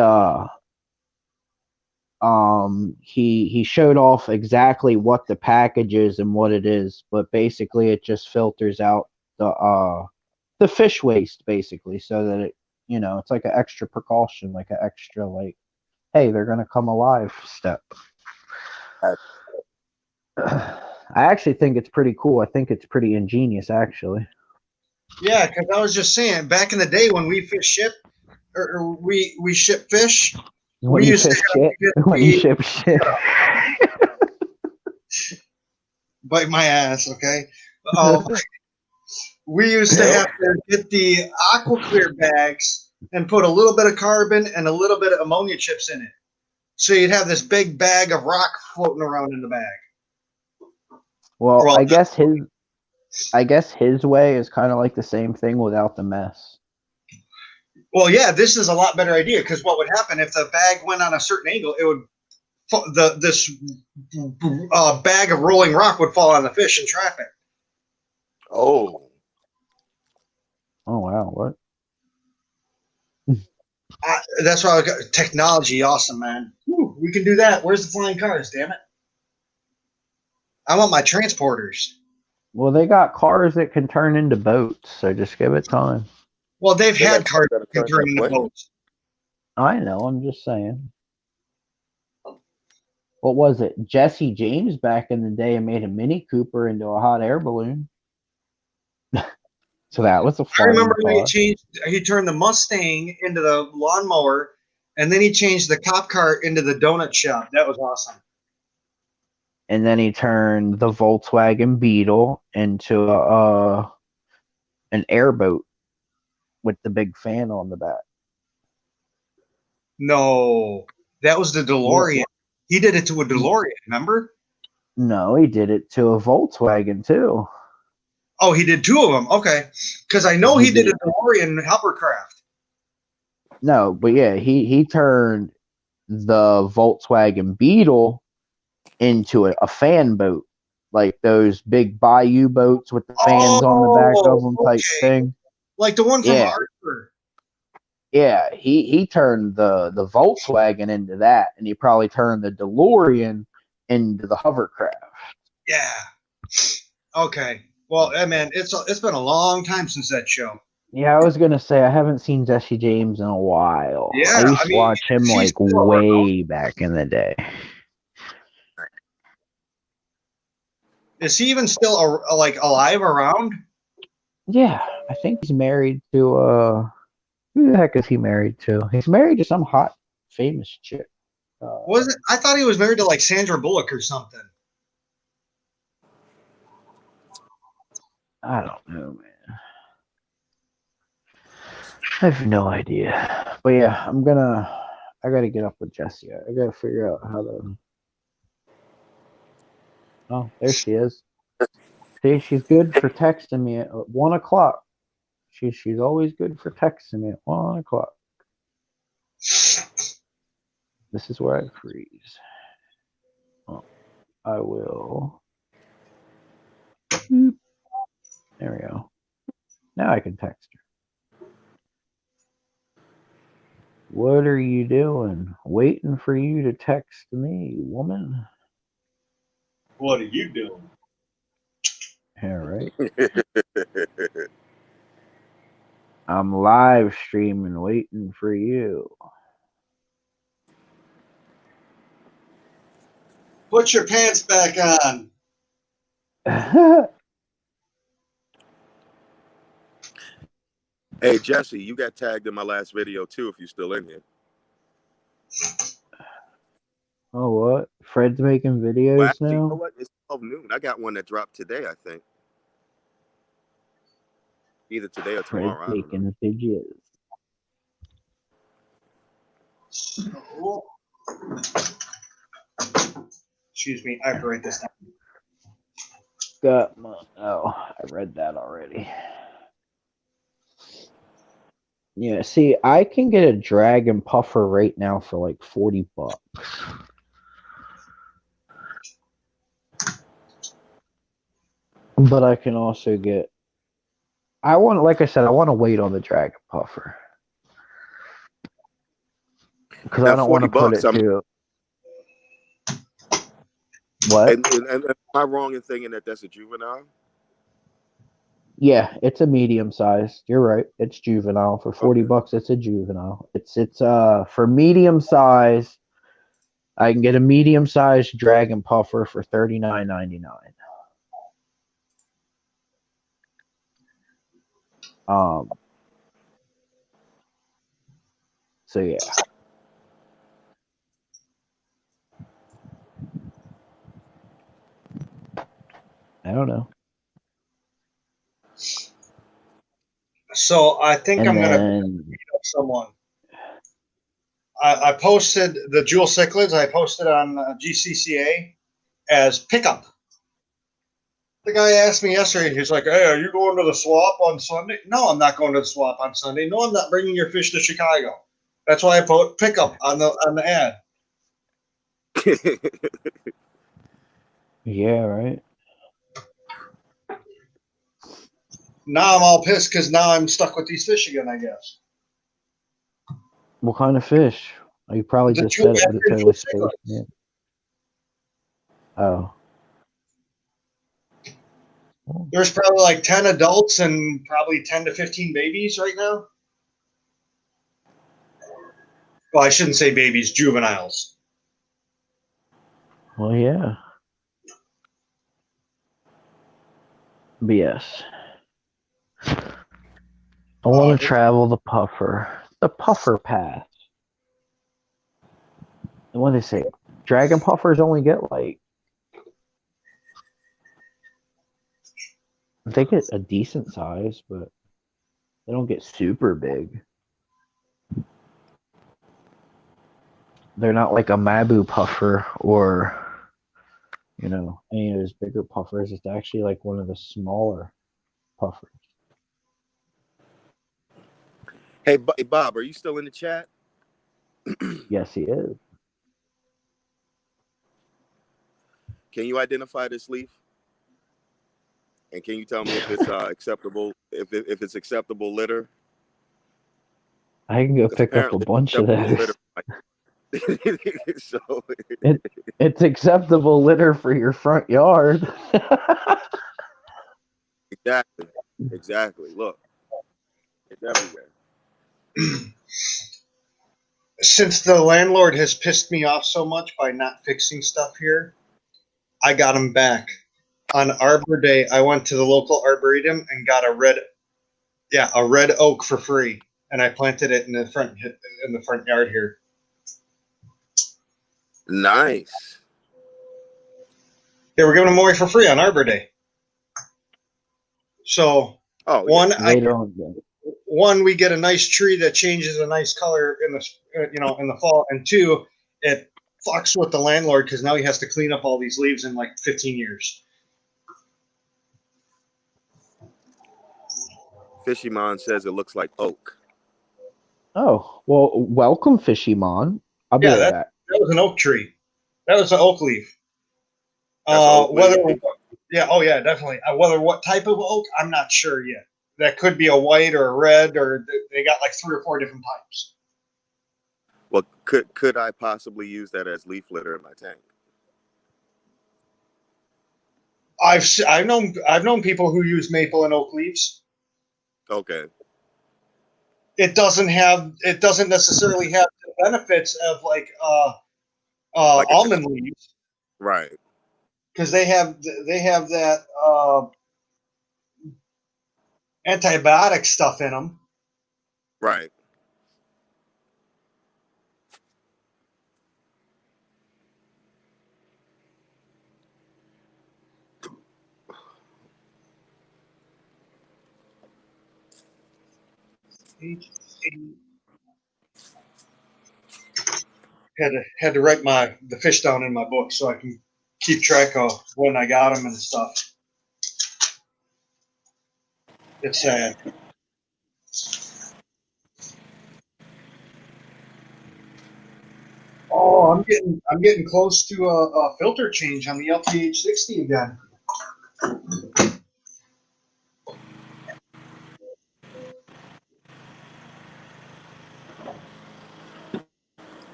showed off exactly what the package is and what it is, but basically it just filters out the fish waste basically, so that it, it's like an extra precaution, like an extra, like, hey, they're gonna come alive step. I actually think it's pretty cool. I think it's pretty ingenious, actually. Yeah, because I was just saying, back in the day when we fish ship or we ship fish, When we you used to fish have shit, to get when you the ship shit. bite my ass, okay? We used to have to get the AquaClear bags and put a little bit of carbon and a little bit of ammonia chips in it. So you'd have this big bag of rock floating around in the bag. Well, Well, I guess his way is kind of like the same thing without the mess. well, yeah, this is a lot better idea because what would happen if the bag went on a certain angle? It would this bag of rolling rock would fall on the fish and trap it. Oh, Oh wow, what? That's why I got technology, awesome, man. Whew, we can do that. Where's the flying cars? Damn it! I want my transporters. Well, they got cars that can turn into boats, so just give it time. Well, they've they had got cars that that can turn into what? boats. I know, I'm just saying. What was it? Jesse James back in the day made a Mini Cooper into a hot air balloon. So that was a I flying remember when car. he turned the Mustang into the lawnmower, and then he changed the cop car into the donut shop. That was awesome. And then he turned the Volkswagen Beetle into an airboat with the big fan on the back. No, that was the DeLorean. He did it to a DeLorean, remember? No, he did it to a Volkswagen too. Oh, he did two of them. Okay, because I know he did a DeLorean Hoppercraft. No, but yeah, he turned the Volkswagen Beetle into a fan boat, like those big bayou boats with the fans on the back of them type thing. Like the one from Yeah. Hartford. Yeah, he turned the Volkswagen into that, and he probably turned the DeLorean into the hovercraft. Yeah. Okay. Well, man, it's been a long time since that show. Yeah, I was gonna say I haven't seen Jesse James in a while. Yeah, I used I to mean, watch him he's like still around. way back in the day. Is he even still like alive around? Yeah, I think he's married to who the heck is he married to? He's married to some hot famous chick. Was it? I thought he was married to like Sandra Bullock or something. I don't know, man. I have no idea. But yeah, I gotta get up with Jesse. I gotta figure out how to. Oh, there she is. See, she's good for texting me at 1:00. She's always good for texting me at 1:00. This is where I freeze. Oh, I will. Boop. There we go. Now I can text her. What are you doing? Waiting for you to text me, woman. What are you doing? Yeah, right. I'm live streaming, waiting for you. Put your pants back on. Hey Jesse, you got tagged in my last video too. If you're still in here. Oh, what? Fred's making videos Well, actually, now? you know what? It's 12 noon. I got one that dropped today, I think. Either today or Fred's tomorrow. I don't know. making videos. So, excuse me, I have to write this down. I read that already. Yeah, see, I can get a dragon puffer right now for like $40. But I can also get. Like I said, I want to wait on the dragon puffer because I That don't want to put $40. it to. What? And am I wrong in thinking that that's a juvenile? Yeah, it's a medium size. You're right. It's juvenile for $40. Okay. It's a juvenile. It's for medium size. I can get a medium sized dragon puffer for $39.99. So yeah. I don't know. So I think And I'm gonna then beat up someone. I posted the Jewel cichlids. I posted on GCCA as pickup. The guy asked me yesterday. He's like, "Hey, are you going to the swap on Sunday?" No, I'm not going to the swap on Sunday. No, I'm not bringing your fish to Chicago. That's why I put pickup on the ad. yeah, right. Now I'm all pissed because now I'm stuck with these fish again. I guess What kind of fish? Oh, you probably the just Jewel said it, but it African Jewel totally spaced cichlids. me. Oh. There's probably like 10 adults and probably 10 to 15 babies right now. Well, I shouldn't say babies, juveniles. Well, yeah. BS. I want to travel the puffer path. And what they say, dragon puffers only get like, they get a decent size, but they don't get super big. They're not like a Mabu puffer or, any of those bigger puffers. It's actually like one of the smaller puffers. Hey, Bob, are you still in the chat? Yes, he is. Can you identify this leaf? And can you tell me if it's acceptable? If it's acceptable litter? I can go Because pick up a apparently bunch of acceptable those. litter. So It's acceptable litter for your front yard. exactly. Look, it's everywhere. Since the landlord has pissed me off so much by not fixing stuff here, I got him back. On Arbor Day, I went to the local arboretum and got a red oak for free, and I planted it in the front yard here. Nice. They were giving them away for free on Arbor Day. So one, we get a nice tree that changes a nice color in the fall, and two, it fucks with the landlord because now he has to clean up all these leaves in like 15 years. Fishymon says it looks like oak. Oh, well, welcome, Fishymon. I'll be right back. That was an oak tree. That was an oak leaf. Leaf. Yeah, oh yeah, definitely. Whether what type of oak, I'm not sure yet. That could be a white or a red, or they got like 3 or 4 different types. Well, could I possibly use that as leaf litter in my tank? I've known people who use maple and oak leaves. Okay. It doesn't necessarily have the benefits of like almond leaves, right? Because they have that antibiotic stuff in them. Right. Had to write the fish down in my book so I can keep track of when I got them and stuff. It's sad. Oh, I'm getting close to a filter change on the LTH 60 again.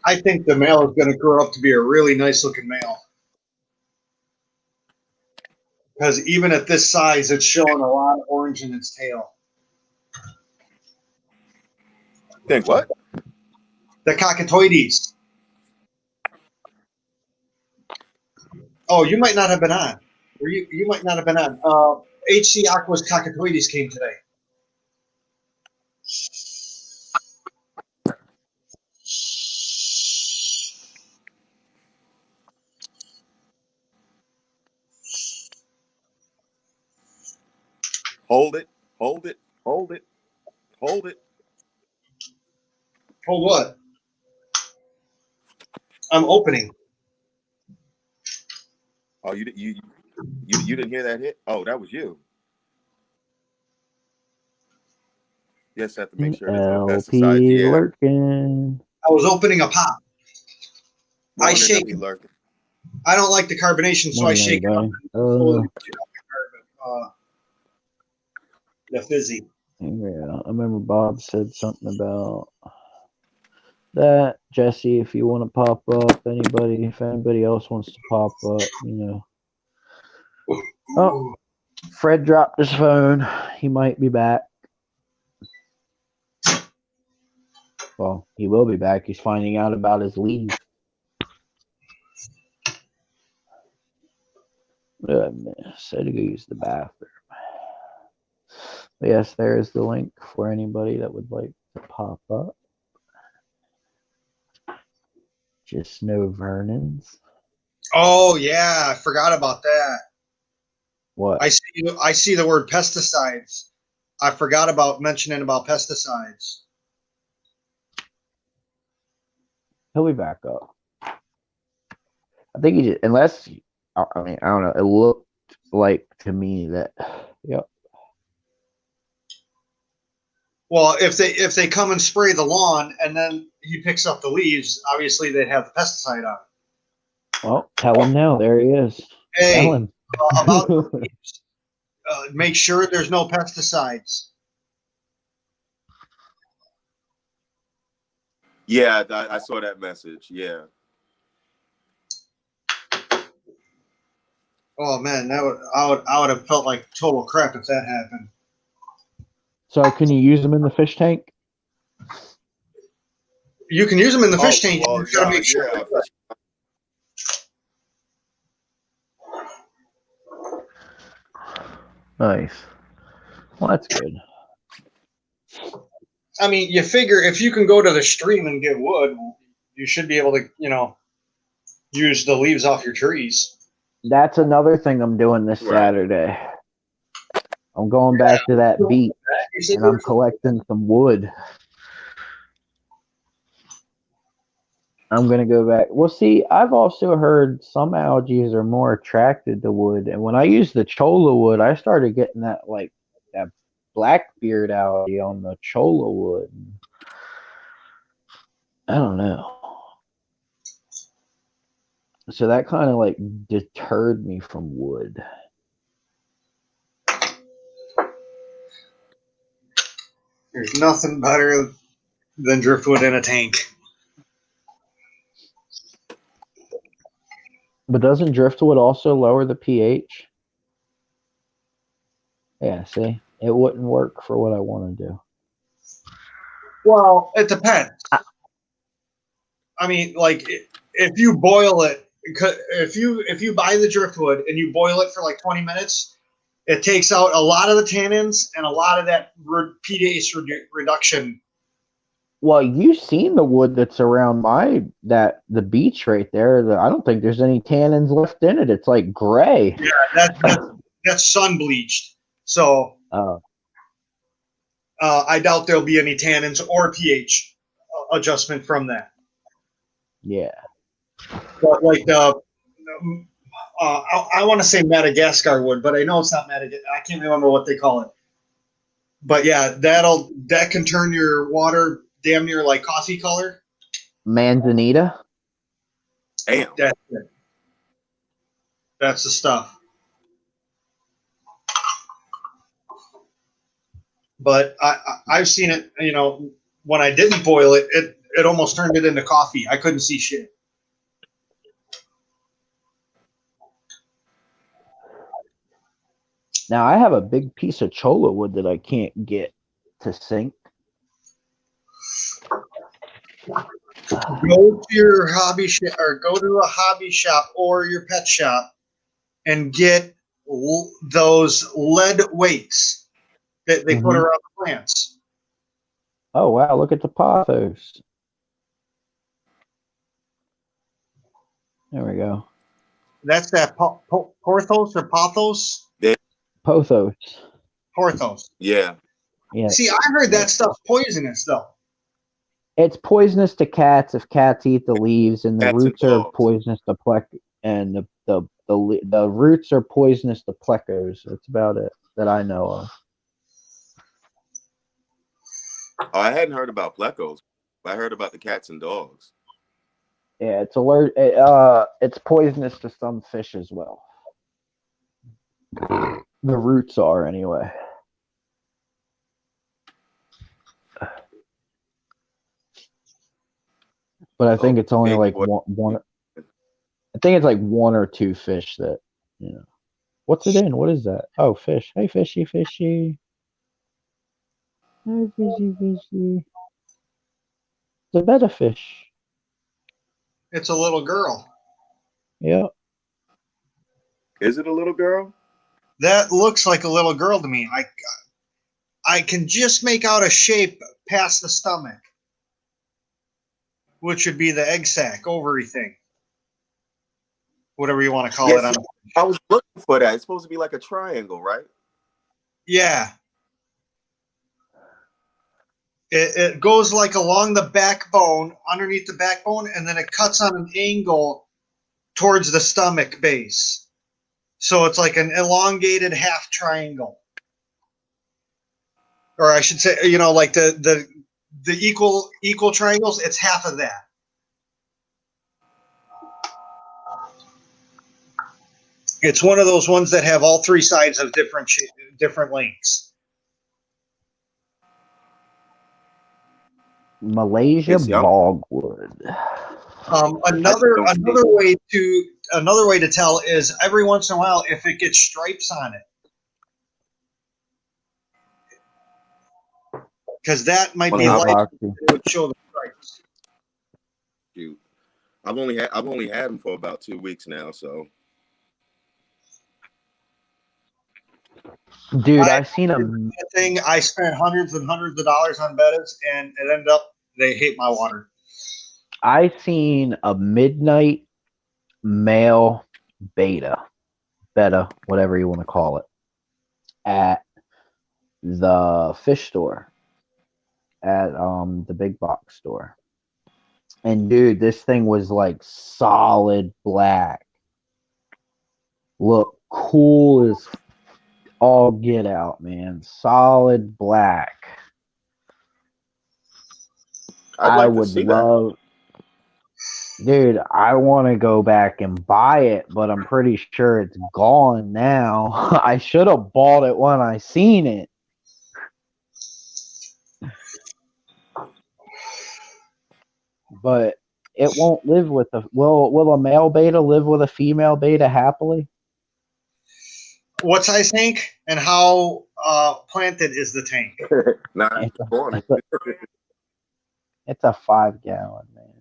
I think the male is going to grow up to be a really nice looking male. Because even at this size, it's showing a lot of orange in its tail. Think what? The cockatoides. Oh, you might not have been on. Or you might not have been on. HC Aqua's cockatoides came today. Hold it. Hold it. Hold it. Hold it. Hold what? I'm opening. Oh, you didn't hear that hit? Oh, that was you. Yes, I have to make sure there's no pesticides. LP Yeah. lurking. I was opening a pop. I shake. LP lurking. I don't like the carbonation, so I shake it up. The fizzy. Yeah, I remember Bob said something about that. Jesse, if you want to pop up, if anybody else wants to pop up, Oh, Fred dropped his phone. He might be back. Well, he will be back. He's finding out about his leave. Said to go use the bathroom. But yes, there is the link for anybody that would like to pop up. Just no Vernon's. Oh yeah, I forgot about that. What? I see the word pesticides. I forgot about mentioning about pesticides. He'll be back up. I think he just, unless, I don't know. It looked like to me that, yep. Well, if they come and spray the lawn and then he picks up the leaves, obviously they'd have the pesticide on. Well, tell him now. There he is. Hey, tell him. About the leaves, make sure there's no pesticides. Yeah, I saw that message. Yeah. Oh man, I would have felt like total crap if that happened. So can you use them in the fish tank? You can use them in the fish tank. Well, You gotta make sure. yeah. Nice. Well, that's good. I mean, you figure if you can go to the stream and get wood, you should be able to, use the leaves off your trees. That's another thing I'm doing this Saturday. I'm going back to that beach and I'm collecting some wood. I'm going to go back. Well, see, I've also heard some algae are more attracted to wood. And when I used the cholla wood, I started getting that blackbeard algae on the cholla wood. I don't know. So that kind of deterred me from wood. There's nothing better than driftwood in a tank. But doesn't driftwood also lower the pH? Yeah, see? It wouldn't work for what I want to do. Well, it depends. I mean, if you boil it if you buy the driftwood and you boil it for like 20 minutes, it takes out a lot of the tannins and a lot of that pH reduction. Well, you've seen the wood that's around the beach right there. I don't think there's any tannins left in it. It's like gray. Yeah, that's sun bleached. So I doubt there'll be any tannins or pH adjustment from that. Yeah. But like I want to say Madagascar wood, but I know it's not Madagascar. I can't remember what they call it. But yeah, that can turn your water damn near like coffee color. Manzanita. Damn. That's it. That's the stuff. But I've seen it. You know, when I didn't boil it, it almost turned it into coffee. I couldn't see shit. Now I have a big piece of cholla wood that I can't get to sink. Go to your hobby shop, or go to a hobby shop or your pet shop, and get those lead weights that they put around the plants. Oh wow! Look at the pothos. There we go. That's that Porthos or Pothos? Pothos. Porthos. Yeah. Yeah. See, I heard that stuff's poisonous though. It's poisonous to cats if cats eat the leaves, and the Cats roots and are dogs. poisonous to and the roots are poisonous to plecos. That's about it that I know of. Oh, I hadn't heard about plecos. I heard about the cats and dogs. Yeah, it's poisonous to some fish as well. The roots are anyway. But I think it's only like one. I think it's like one or two fish that, you know. What's it in? What is that? Oh, fish. Hey, fishy, fishy. Hey, fishy, fishy. It's a betta fish. It's a little girl. Yeah. Is it a little girl? That looks like a little girl to me. I can just make out a shape past the stomach, which would be the egg sac, ovary thing. Whatever you want to call it. I was looking for that. It's supposed to be like a triangle, right? Yeah. It goes like along the backbone, underneath the backbone, and then it cuts on an angle towards the stomach base. So it's like an elongated half triangle. Or I should say, you know, like the equal triangles, it's half of that. It's one of those ones that have all three sides of different lengths. Malaysia bogwood. Another way to tell is every once in a while if it gets stripes on it, because that might be light. It would show the stripes. Shoot, I've only had them for about 2 weeks now, so. Dude, I've seen a thing. I spent hundreds and hundreds of dollars on bettas, and it ended up they hate my water. I seen a midnight male betta, whatever you want to call it, at the fish store, at the big box store. And dude, this thing was like solid black. Look cool as all get out, man. Solid black. I would love, dude, I want to go back and buy it, but I'm pretty sure it's gone now. I should have bought it when I seen it. But it won't live with will a male betta live with a female betta happily? What size tank and how planted is the tank? It's a 5 gallon, man.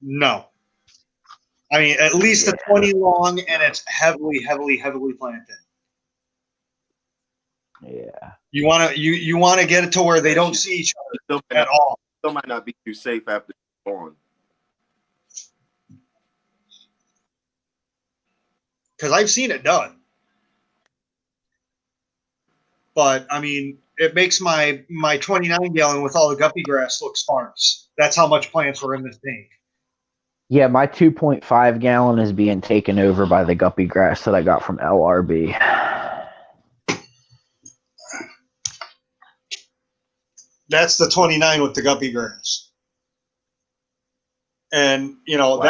No. I mean, at least a 20 long, and it's heavily planted. Yeah. You want to get it to where they don't see each other at all. Still might not be too safe after it's born. Because I've seen it done. But, I mean, it makes my 29 gallon with all the guppy grass look sparse. That's how much plants were in this tank. Yeah, my 2.5 gallon is being taken over by the guppy grass that I got from LRB. That's the 29 with the guppy grass. And, Wow.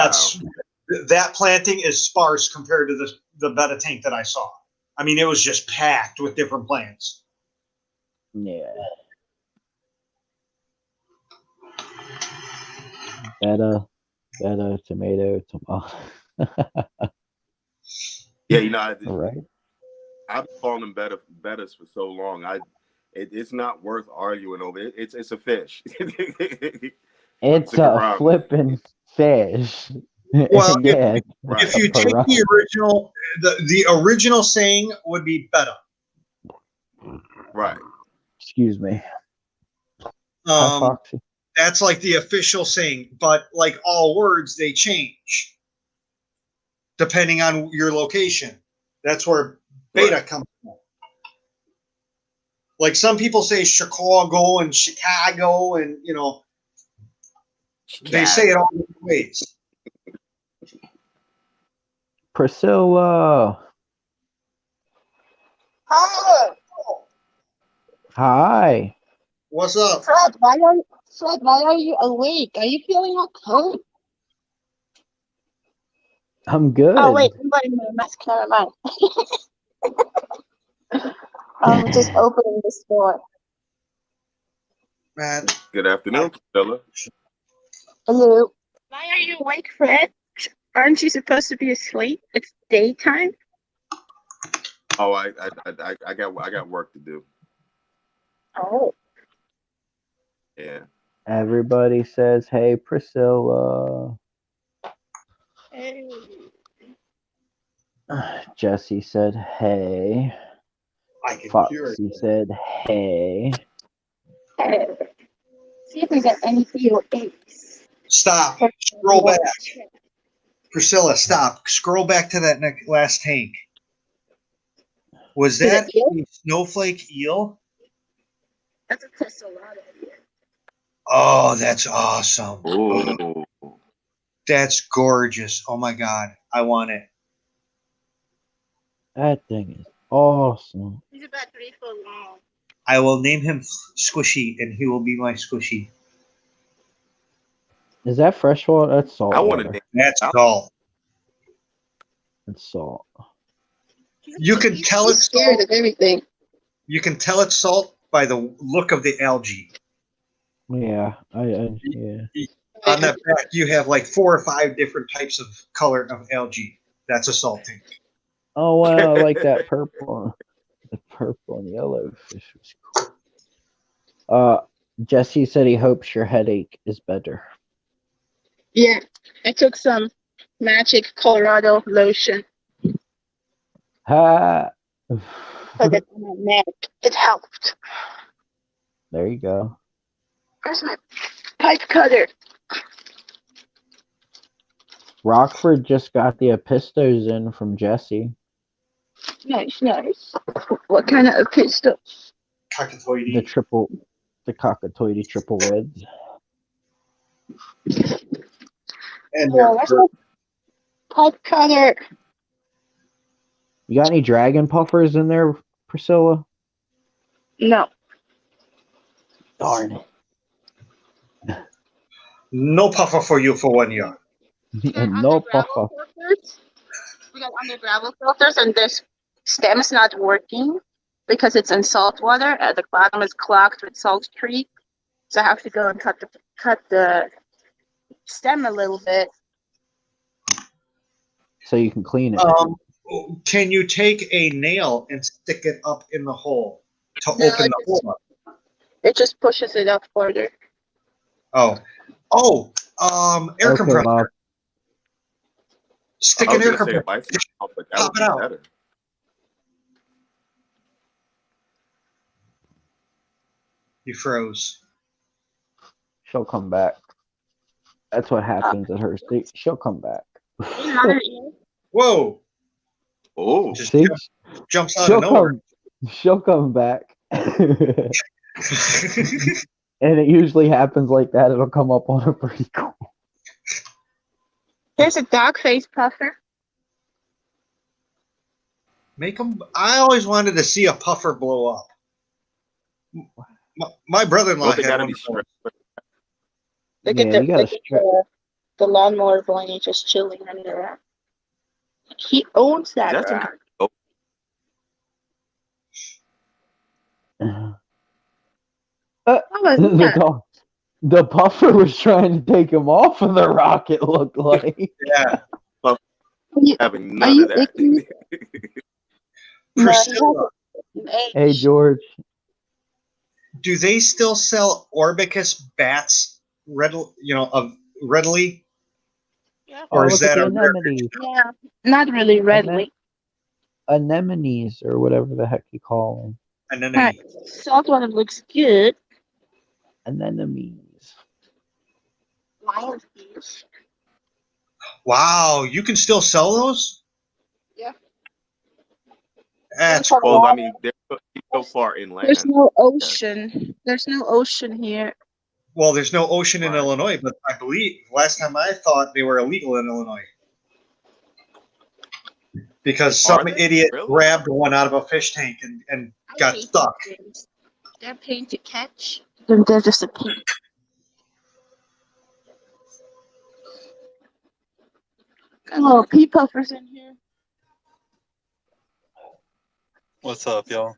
that planting is sparse compared to the betta tank that I saw. I mean, it was just packed with different plants. Yeah. Betta, tomato. Yeah, Right. I've been calling them bettas for so long. It's not worth arguing over. It's a fish. It's a flipping fish. Well, yeah. if you take the original, the original saying would be betta. Right. Excuse me. Hi, Foxy. That's like the official saying, but like all words, they change depending on your location. That's where beta comes from. Like some people say Chicago and Chicago, and they say it all different ways. Priscilla. Hi. What's up? Fred, why are you awake? Are you feeling okay? I'm good. Oh, wait, I'm wearing my mask. Never mind. I'm just opening this door. Man. Good afternoon, Priscilla. Hello. Why are you awake, Fred? Aren't you supposed to be asleep? It's daytime. Oh, I got work to do. Oh. Yeah. Everybody says, "Hey, Priscilla." Hey. Jesse said, "Hey." I can hear it. Foxy said, "Hey." Hey. See if there's any POAs. Stop. Scroll back. Priscilla, stop. Scroll back to that last tank. Was that a snowflake eel? That's a Tesselado. Oh, that's awesome. Oh. That's gorgeous. Oh my God. I want it. That thing is awesome. He's about 3 foot long. I will name him Squishy, and he will be my Squishy. Is that freshwater? That's salt. I want water. to. That's salt. It's salt. You can tell it's scared salt. of everything. You can tell it's salt by the look of the algae. Yeah, yeah. On that back, you have like 4 or 5 different types of color of algae. That's a salt tank. Oh wow, I like that purple. The purple and yellow fish was cool. Jesse said he hopes your headache is better. Yeah, I took some Magic Colorado lotion. Ha! Put it on my neck. It helped. There you go. Where's my pipe cutter? Rockford just got the Epistos in from Jesse. Nice. What kind of a pistol? Cockatoidy. The cockatoidy triple reds. And Where's my pipe cutter? You got any dragon puffers in there, Priscilla? No. Darn it. no puffer for you for 1 year. And no puffer. We got under gravel filters, and this stem is not working because it's in salt water. At the bottom is clogged with salt creek, so I have to go and cut the stem a little bit. So you can clean it. Can you take a nail and stick it up in the hole to open the hole up? It just pushes it up further. Air compressor. Bob. Stick I an was air gonna say a compressor. bicycle, but that Pop would it be out. better. You froze. She'll come back. That's what happens at her. She'll come back. Another ear. Whoa! Oh, Just See? jumps out She'll of nowhere. she'll come back. And it usually happens like that. It'll come up on her pretty cool. There's a dog face puffer. Make them. I always wanted to see a puffer blow up. My brother-in-law don't they had gotta one be of those. stressed? Look Yeah, at the you gotta look at the lawnmower bunny just chilling under that. He owns Is that that some rock. kind of What was the that? dog, the puffer was trying to take him off of the rock. It looked like. Yeah. having Are none you of that? icky? Priscilla, Hey George, do they still sell Orbicus bats readily? Yeah. Or oh is look at that the a rare? anemones, Yeah. Not really readily. anemones or whatever the heck you call them. Anemone? Alright. Saltwater looks good. Anemones. Lion fish. Wow, you can still sell those? Yeah. That's There's Well, cool. I mean, they're so far inland. There's no ocean. There's no ocean here. Well, there's no ocean in Right. Illinois, but I believe last time I thought they were illegal in Illinois. Because Are some they? idiot Really? grabbed one out of a fish tank and got stuck. They're paid to catch. They're just a pink. Got little pea puffers in here. What's up, y'all?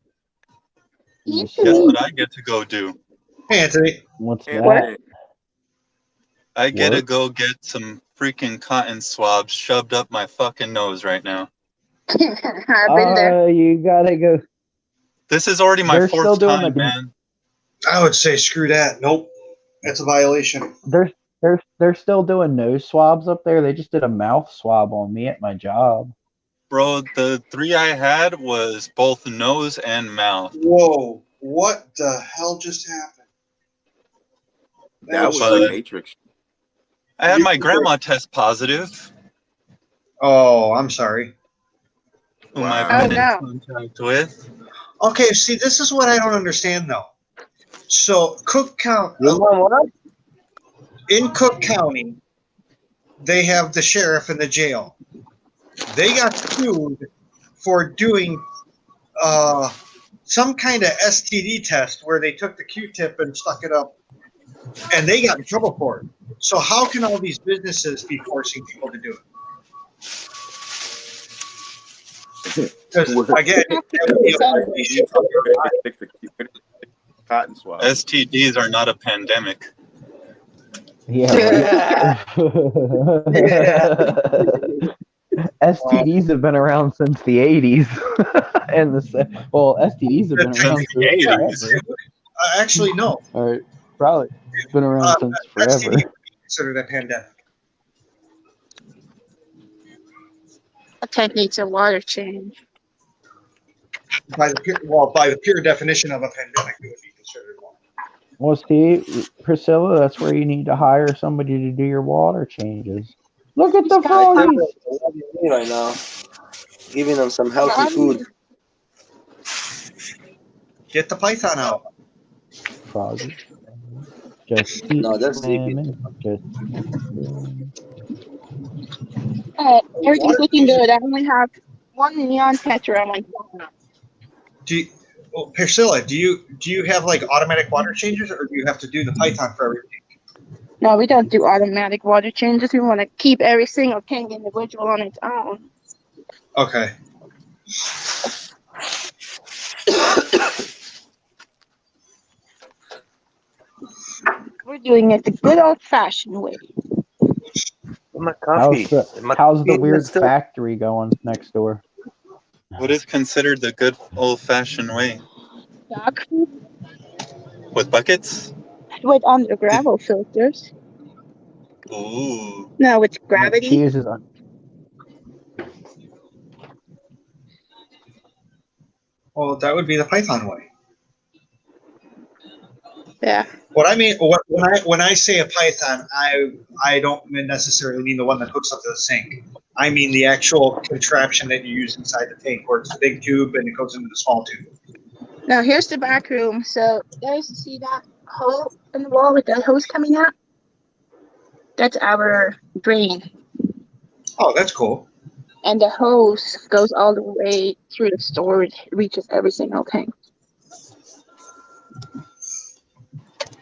What's Guess up? what I get to go do? Hey, Anthony. What's And that? I get to Work? go get some freaking cotton swabs shoved up my fucking nose right now. I've been there. You gotta go. This is already my They're still fourth doing time, the- man. I would say screw that. Nope. That's a violation. They're still doing nose swabs up there. They just did a mouth swab on me at my job. Bro, the 3 I had was both nose and mouth. Whoa. What the hell just happened? that was But- the Matrix. I had my grandma test positive, Oh, I'm sorry. whom Wow. I've been Oh, in contact with. Okay, see, this is what I don't understand, though. So, Cook County, in Cook County, they have the sheriff and the jail. They got sued for doing some kind of STD test where they took the Q-tip and stuck it up, and they got in trouble for it. So how can all these businesses be forcing people to do it? Because again, Cotton swab. STDs are not a pandemic. Yeah. STDs have been around since the 80s. And STDs have been around since forever. actually, no. All right, probably it's been around since forever. STD would be considered a pandemic. A tank needs a water change. By the pure definition of a pandemic, it would be considered one. Well, see, Priscilla, that's where you need to hire somebody to do your water changes. Look at the froggies. Right now, giving them some healthy food. Get the python out. Froggies. Just keep No, they're swimming. Just Everything's looking good. I only have one neon tetra on my phone. Priscilla, do you have like automatic water changes, or do you have to do the python for everything? No, we don't do automatic water changes. We want to keep every single tank individual on its own. Okay. We're doing it the good old-fashioned way. My coffee. how's the weird factory going next door? What is considered the good old-fashioned way? Dog food With buckets? with under gravel filters. Ooh. No, with She gravity. uses Well, that would be the Python way. Yeah. What I mean, when I say a Python, I don't necessarily mean the one that hooks up to the sink. I mean the actual contraption that you use inside the tank, where it's a big tube and it goes into the small tube. Now here's the back room. So guys, see that hole in the wall with that hose coming out? That's our drain. Oh, that's cool. And the hose goes all the way through the storage, reaches every single tank.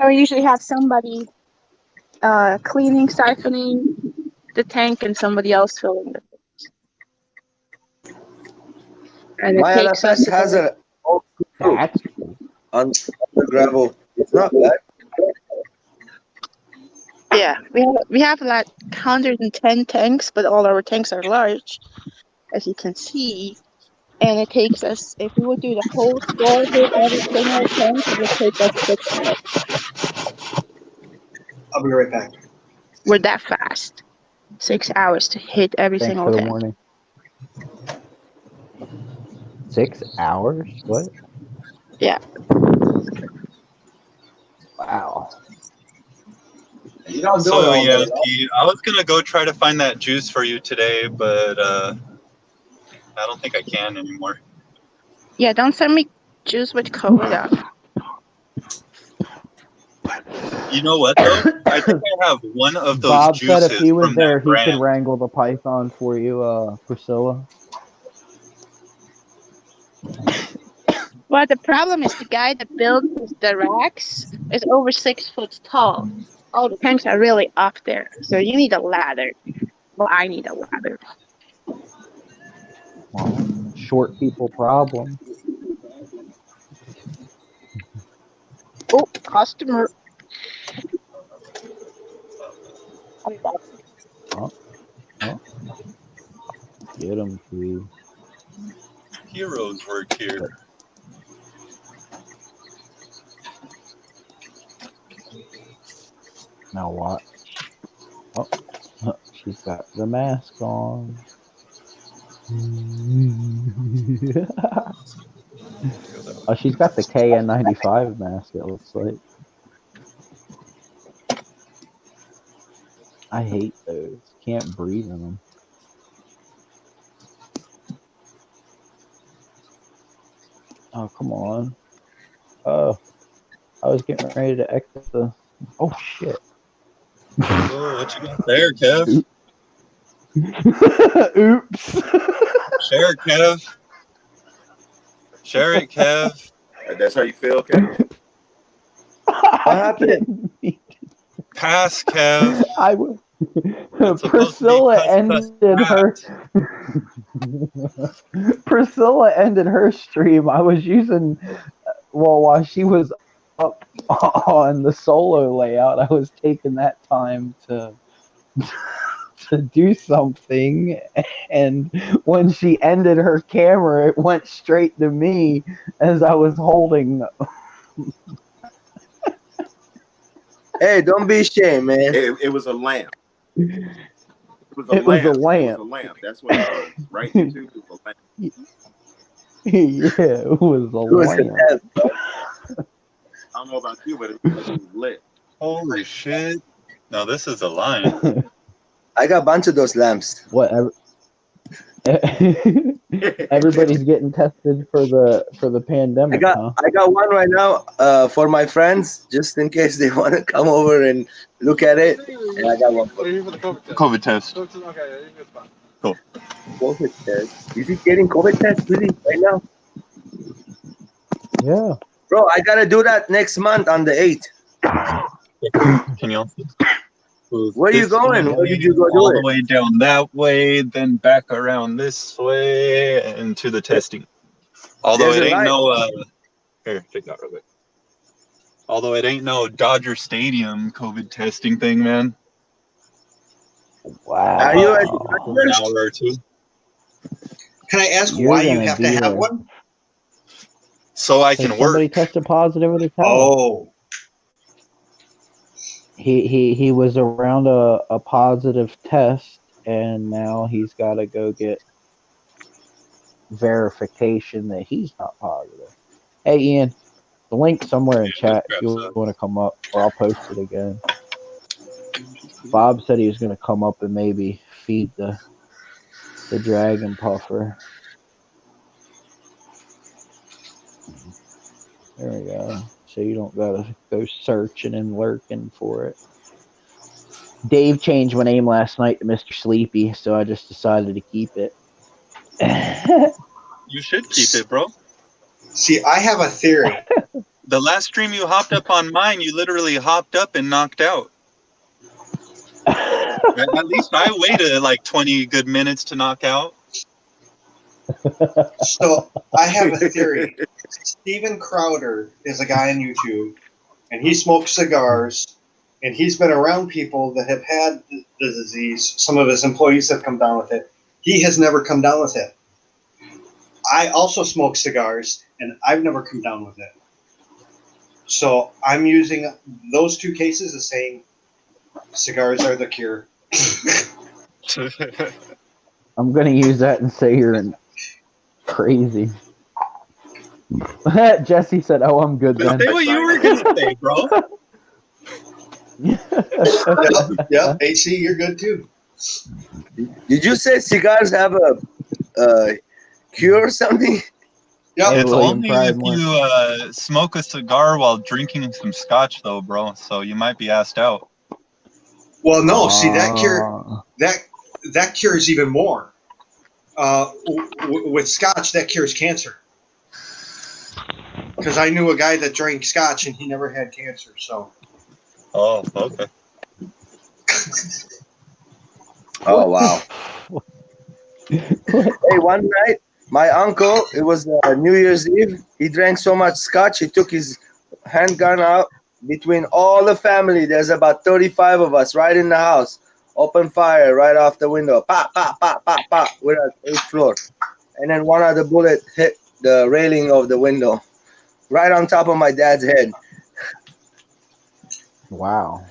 I usually have somebody cleaning, siphoning the tank, and somebody else filling it. And it My takes us LFS has a That's cool. on the gravel. It's not bad. yeah, we have like 110 tanks, but all our tanks are large, as you can see. And it takes us, if we would do the whole store with every single tank, it would take us 6 hours. I'll be right back. We're that fast. 6 hours to hit every Thanks single for the tank. warning. 6 hours? What? Yeah. Wow. You don't do So it all yeah, day long. I was gonna go try to find that juice for you today, but I don't think I can anymore. Yeah, don't send me juice with COVID on. You know what though? I think I have one of those Bob juices said if he was from there, that he could brand. wrangle the python for you, Priscilla. Well, the problem is the guy that built the racks is over 6 foot tall. All the tanks are really up there, so you need a ladder. Well, I need a ladder. Well, short people problem. Oh, customer. I'm back. Oh. Get him, please. Heroes work here. Now watch. Oh, she's got the mask on. Oh, she's got the KN95 mask, it looks like. I hate those. Can't breathe in them. Oh, come on. Oh, I was getting ready to exit the... Oh, shit. Oh, what you got there, Kev? Oops. Share it, Kev. Share it, Kev. That's how you feel, Kevin? What happened? Pass, Kev. I was... It's supposed to be Priscilla cuss, ended her... Priscilla ended her stream. I was using... Well, while she was up on the solo layout, I was taking that time to do something, and when she ended her camera, it went straight to me as I was holding... Hey, don't be ashamed, man. It was a lamp. It was a It was lamp. a lamp. It was a lamp. That's what it was. Right, YouTube? It was a lamp. Yeah, it was a It was a lamp. test. I don't know about you, but it was lit. Holy shit. No, this is a line. I got a bunch of those lamps. Whatever. Everybody's getting tested for the pandemic, huh? I got one right now for my friends, just in case they want to come over and look at it. And I got one for COVID test. Cool. COVID test. Is he getting COVID test really right now? Yeah. Bro, I gotta do that next month on the 8th. Can you also? Where are you going? Where did you go All do the it? way down that way, then back around this way, and to the testing. Although There's it a ain't light. no here, take that real quick. Although it ain't no Dodger Stadium COVID testing thing, man. Wow. Are you at For an hour or two. Can I ask You're why you gonna have to be have there. one? So I Because can somebody work. tested positive at his house. Oh, He was around a positive test, and now he's got to go get verification that he's not positive. Hey, Ian, the link somewhere in chat if you want to come up, or I'll post it again. Bob said he was going to come up and maybe feed the dragon puffer. There we go. So you don't gotta go searching and lurking for it. Dave changed my name last night to Mr. Sleepy, so I just decided to keep it. You should keep it, bro. See, I have a theory. The last stream you hopped up on mine, you literally hopped up and knocked out. At least I waited like 20 good minutes to knock out. So I have a theory. Steven Crowder is a guy on YouTube, and he smokes cigars, and he's been around people that have had the disease. Some of his employees have come down with it. He has never come down with it. I also smoke cigars, and I've never come down with it. So I'm using those two cases as saying cigars are the cure. I'm gonna use that and say you're crazy. Jesse said, "Oh, I'm good then." Say what you were gonna say, bro. Yeah, AC, you're good too. Did you say cigars have a cure or something? Yeah, It's William only Pride if more. you smoke a cigar while drinking some scotch, though, bro. So you might be asked out. Well, no. See, that cures even more. With scotch, that cures cancer. Because I knew a guy that drank scotch and he never had cancer. So. Oh, okay. Oh wow. Hey, one night, my uncle, it was New Year's Eve, he drank so much scotch, he took his handgun out between all the family. There's about 35 of us right in the house. Open fire right off the window. Pop, pop, pop, pop, pop. We're at the 8th floor. And then one of the bullet hit the railing of the window right on top of my dad's head. Wow.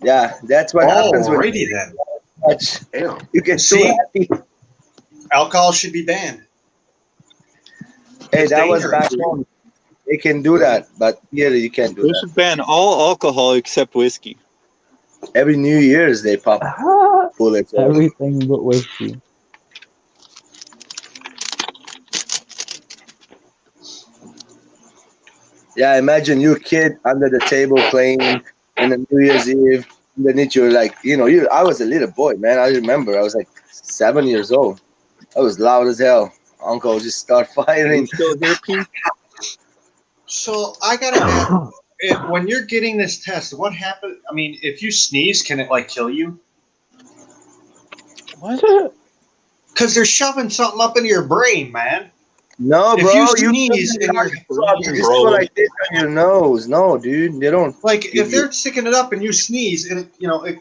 Yeah, that's what happens when Alrighty then. scotch. Damn. You get too See? happy. Alcohol should be banned. Hey, It's that was dangerous. back home. They can do that, but here you can't do We that. should ban all alcohol except whiskey. Every New Year's they pop bullets. Everything but whiskey. Yeah, imagine your kid under the table playing in the New Year's Eve. Underneath you're like, I was a little boy, man. I remember I was like 7 years old. I was loud as hell. Uncle would just start Are firing. you still here, Pete? So I gotta ask, when you're getting this test, what happened? I mean, if you sneeze, can it like kill you? What? Because they're shoving something up into your brain, man. No, If bro, you sneeze and you're you just go like this on your nose. No, dude, they don't. like, if they're sticking it up and you sneeze, and it,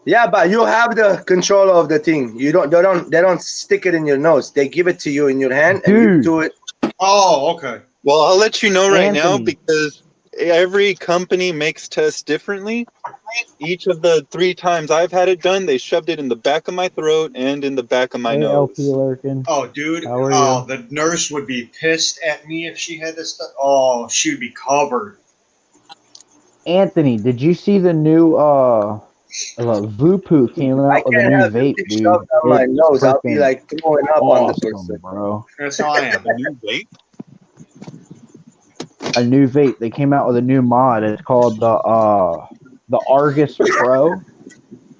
Yeah, but you have the control of the thing. They don't stick it in your nose. They give it to you in your hand and you Dude. do it. oh, okay. Well, I'll let you know right now Anthony. because every company makes tests differently. Each of the 3 times I've had it done, they shoved it in the back of my throat and in the back of my Hey, nose. LP Lurkin. Oh, dude. How are Oh, the nurse would be pissed at me if she had this stuff. Oh, she would be covered. Anthony, did you see the new Vupu came I out with a can't new have vape, it dude? shoved down my It's nose. I'll be freaking like throwing up on the awesome, person. bro. That's how I am. A new vape? A new vape. They came out with a new mod. It's called the Argus Pro.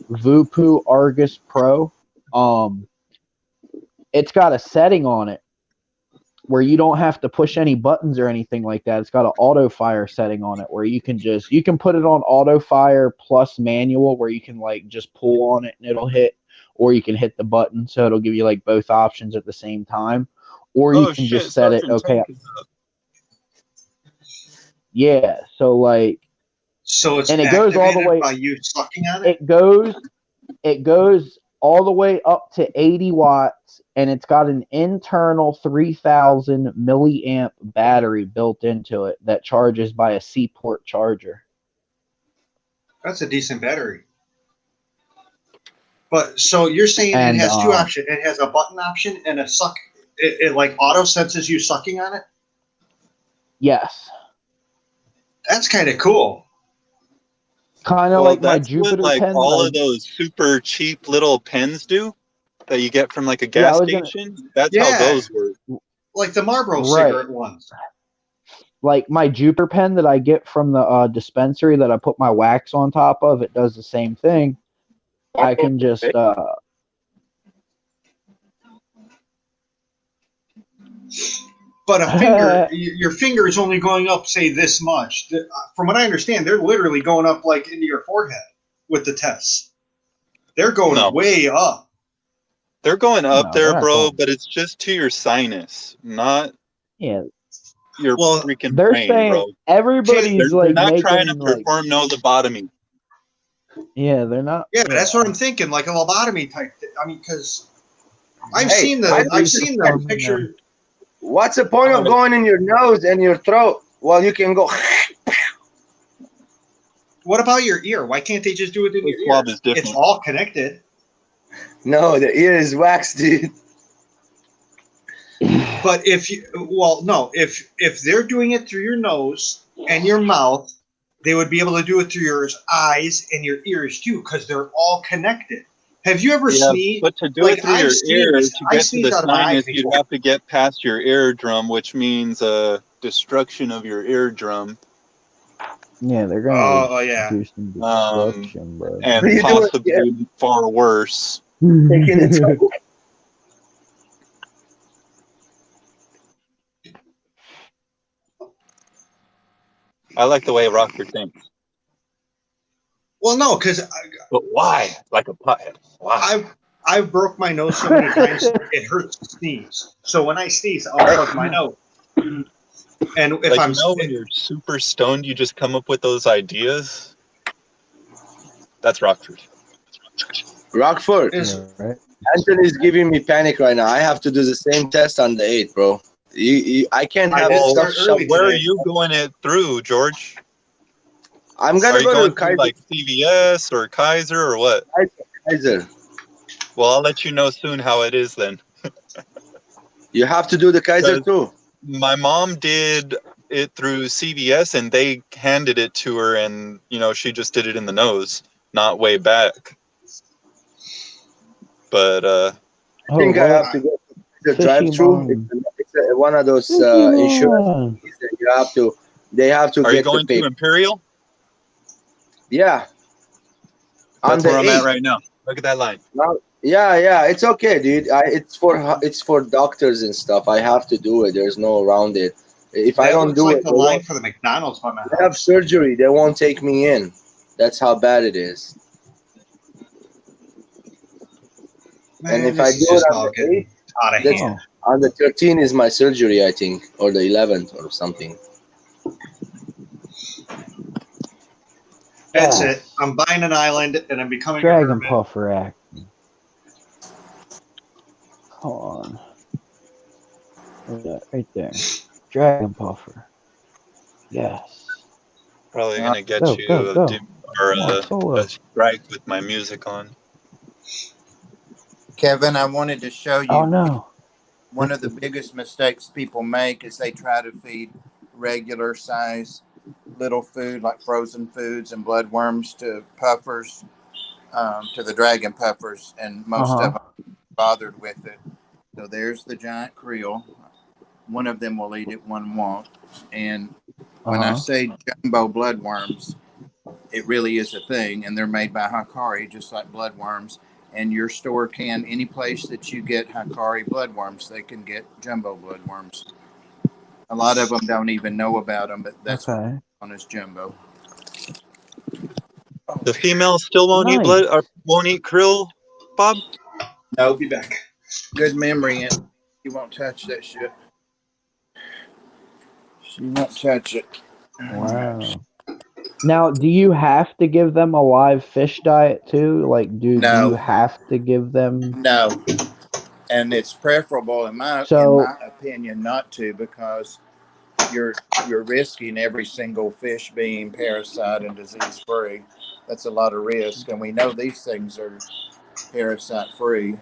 Vupu Argus Pro. It's got a setting on it where you don't have to push any buttons or anything like that. It's got an auto fire setting on it where you can put it on auto fire plus manual where you can like just pull on it and it'll hit, or you can hit the button so it'll give you like both options at the same time, or you can just set it. Okay. Yeah. So like, So it's and it goes all the activated way by you sucking on it? it goes all the way up to 80 watts, and it's got an internal 3000 milliamp battery built into it that charges by a C-port charger. That's a decent battery. But so you're saying And, it has two options. It has a button option and a suck. It like auto senses you sucking on it. Yes. That's kind of cool. Kind of Well, like my that's Jupiter what like pens. all of those super cheap little pens do that you get from like a gas station. That's how those work. Like the Marlboro Right. cigarette ones. Like my Jupiter pen that I get from the dispensary that I put my wax on top of, it does the same thing. I can just But a finger, your finger is only going up, say, this much. From what I understand, they're literally going up like into your forehead with the tests. They're going way up. They're going up No, there, they're bro, not but it's just to your sinus, not your freaking they're brain, saying bro. everybody's They're like not making trying to like, perform no lobotomy. yeah, they're not. Yeah, that's what I'm thinking, like a lobotomy type thing. I mean, because I've seen the picture. What's the point of going in your nose and your throat? Well, you can go. What about your ear? Why can't they just do it in your ear? It's all connected. No, the ear is waxed, dude. But if they're doing it through your nose and your mouth, they would be able to do it through your eyes and your ears too, because they're all connected. Have you ever sneezed? But to do it through your ear, to get to the sinus, you'd have to get past your eardrum, which means destruction of your eardrum. Yeah, they're gonna do some destruction, bro. And possibly far worse. Taking it. I like the way Rockford thinks. Well, no, because but why? Like a pothead. Why? I broke my nose so many times it hurts to sneeze. So when I sneeze, I'll plug my nose. And if when you're super stoned, you just come up with those ideas. That's Rockford. Rockford. Right. Anthony's giving me panic right now. I have to do the same test on the 8th, bro. I can't have stuff. So where are you going it through, George? I'm gonna go to Kaiser, like CVS or Kaiser or what? Kaiser. Well, I'll let you know soon how it is then. You have to do the Kaiser too. My mom did it through CVS, and they handed it to her, and she just did it in the nose, not way back. But I think I have to go to the drive-through. It's one of those insurance that you have to. They have to. Are get you going the to Imperial? Yeah. That's where I'm at right now. Look at that line. Yeah, it's okay, dude. It's for doctors and stuff. I have to do it. There's no around it. If I don't do it, the line for the McDonald's by my house. I have surgery. They won't take me in. That's how bad it is. Man, and if I do it on the 8th, on the 13th is my surgery, I think, or the 11th or something. That's it. I'm buying an island and I'm becoming Dragon a Puffer acting. Hold on. Right there. Dragon Puffer. Yes. Probably gonna get a strike with my music on. Kevin, I wanted to show you. Oh no. One of the biggest mistakes people make is they try to feed regular size little food like frozen foods and bloodworms to puffers, to the dragon puffers, and most of them are bothered with it. So there's the giant creel. One of them will eat it, one won't. And when I say jumbo bloodworms, it really is a thing, and they're made by Hikari, just like bloodworms. And your store can, any place that you get Hikari bloodworms, they can get jumbo bloodworms. A lot of them don't even know about them, but that's what on as jumbo. The female still won't eat blood or won't eat krill, Bob? No, I'll be back. Good memory, and you won't touch that shit. She won't touch it. Wow. Now, do you have to give them a live fish diet too? Like, do you have to give them? No. And it's preferable, in my opinion, not to, because you're risking every single fish being parasite and disease free. That's a lot of risk, and we know these things are parasite free.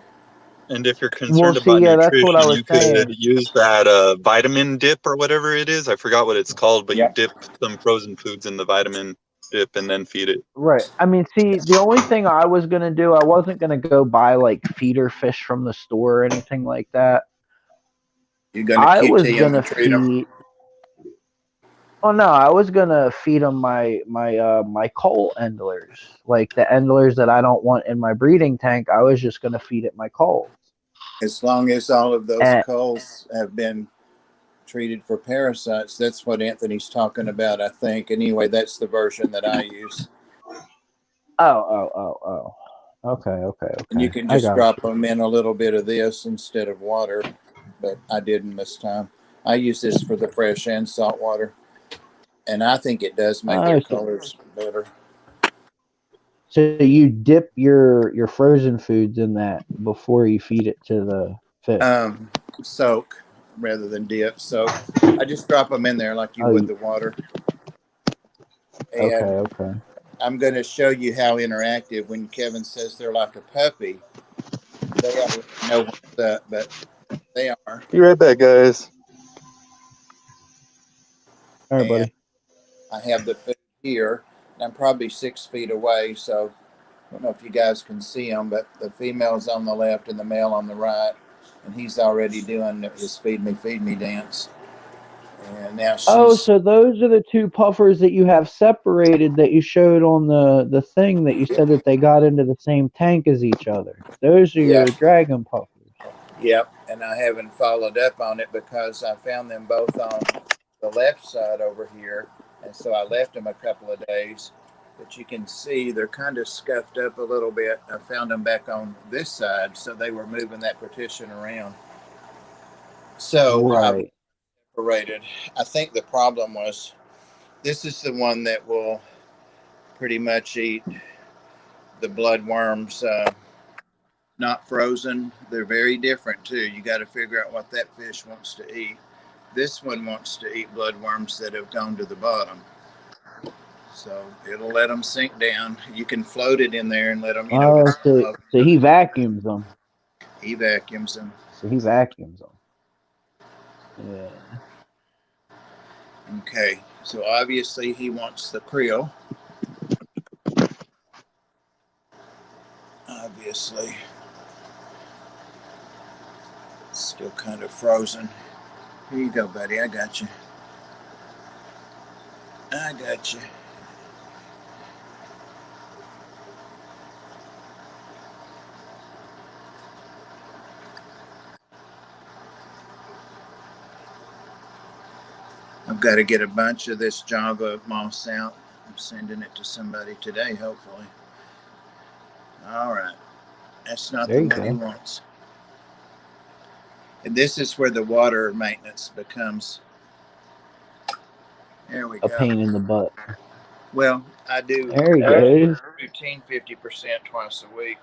And if you're concerned see, about yeah, that's what I nutrition, was you could saying. use that vitamin dip or whatever it is. I forgot what it's called, but you Yep. dip some frozen foods in the vitamin dip and then feed it. Right. I mean, see, the only thing I was gonna do, I wasn't gonna go buy like feeder fish from the store or anything like that. You're gonna I was QT them gonna and treat them. feed. Oh no, I was gonna feed them my coal endlers, like the endlers that I don't want in my breeding tank. I was just gonna feed it my coals. As long as all of those And, culls have been treated for parasites, that's what Anthony's talking about, I think. Anyway, that's the version that I use. oh. Okay. And you can I just got drop you. them in a little bit of this instead of water, but I didn't this time. I use this for the fresh and salt water, and I think it does make their colors better. So you dip your frozen foods in that before you feed it to the fish. Soak rather than dip. So I just drop them in there like you would the water. And Okay. I'm going to show you how interactive. When Kevin says they're like a puppy, they already know what's up, but they are. Be right back, guys. All right, buddy. I have the food here, and I'm probably 6 feet away, so I don't know if you guys can see them, but the female's on the left and the male on the right, and he's already doing his feed me dance. And now she's So those are the two puffers that you have separated that you showed on the thing that you said that they got into the same tank as each other. Those are your dragon puffers. Yep, and I haven't followed up on it because I found them both on the left side over here, and so I left them a couple of days. But you can see they're kind of scuffed up a little bit. I found them back on this side, so they were moving that partition around. So Right. I've separated. I think the problem was this is the one that will pretty much eat the bloodworms. Not frozen. They're very different too. You got to figure out what that fish wants to eat. This one wants to eat bloodworms that have gone to the bottom. So it'll let them sink down. You can float it in there and let them, So he vacuums them. He vacuums them. So he vacuums them. Yeah. Okay. So obviously he wants the krill. Obviously. Still kind of frozen. Here you go, buddy. I got you. I've got to get a bunch of this Java moss out. I'm sending it to somebody today, hopefully. All right. That's not the one he wants. And this is where the water maintenance becomes. There we go. A pain in the butt. Well, I do. There he goes. Routine 50% twice a week.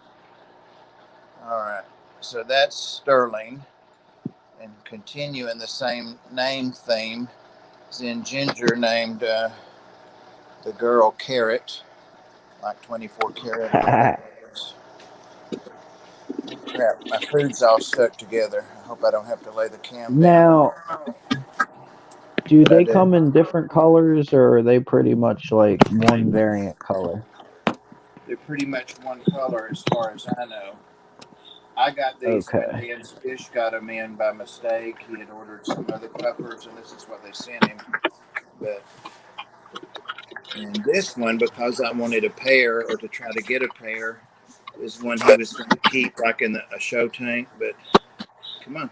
All right. So that's Sterling. And continuing the same name theme, Zen Ginger named the girl Carrot, like 24 karat. Crap, my food's all stuck together. I hope I don't have to lay the cam down. Now, do they come in different colors, or are they pretty much like one variant color? They're pretty much one color as far as I know. I got these when Dan's Fish got them in by mistake. He had ordered some other puffers, and this is what they sent him. But and this one, because I wanted a pair, or to try to get a pair, is one he was going to keep like in a show tank. But come on.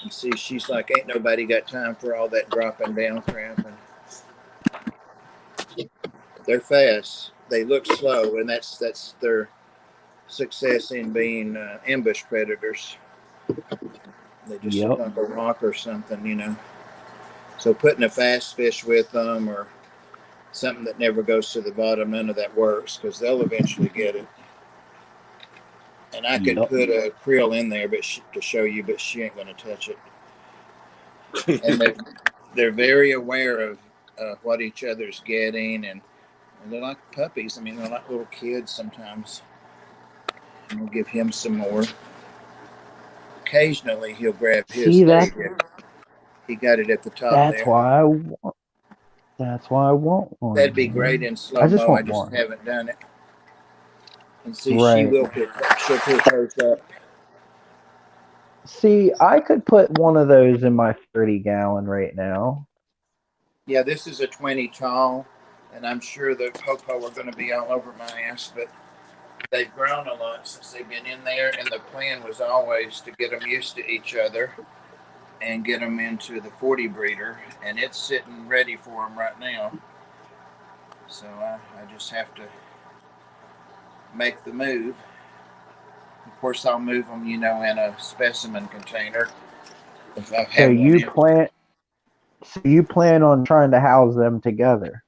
You see, she's like, ain't nobody got time for all that dropping down crap. And they're fast. They look slow, and that's their success in being ambush predators. They just look like a rock or something, So putting a fast fish with them or something that never goes to the bottom, none of that works because they'll eventually get it. And I could put a krill in there to show you, but she ain't going to touch it. And they're very aware of what each other's getting, and they're like puppies. I mean, they're like little kids sometimes. And we'll give him some more. Occasionally, he'll grab his See that? egg. He got it at the top That's there. why I want. That's why I want one. That'd be man. great in slow I just mo. I want just one. haven't done it. And see, Right. she'll pick hers up. See, I could put one of those in my 30-gallon right now. Yeah, this is a 20 tall, and I'm sure the cocoa are going to be all over my ass, but they've grown a lot since they've been in there, and the plan was always to get them used to each other and get them into the 40 breeder, and it's sitting ready for them right now. So I just have to make the move. Of course, I'll move them, in a specimen container. If I have So you plan on trying to house them together?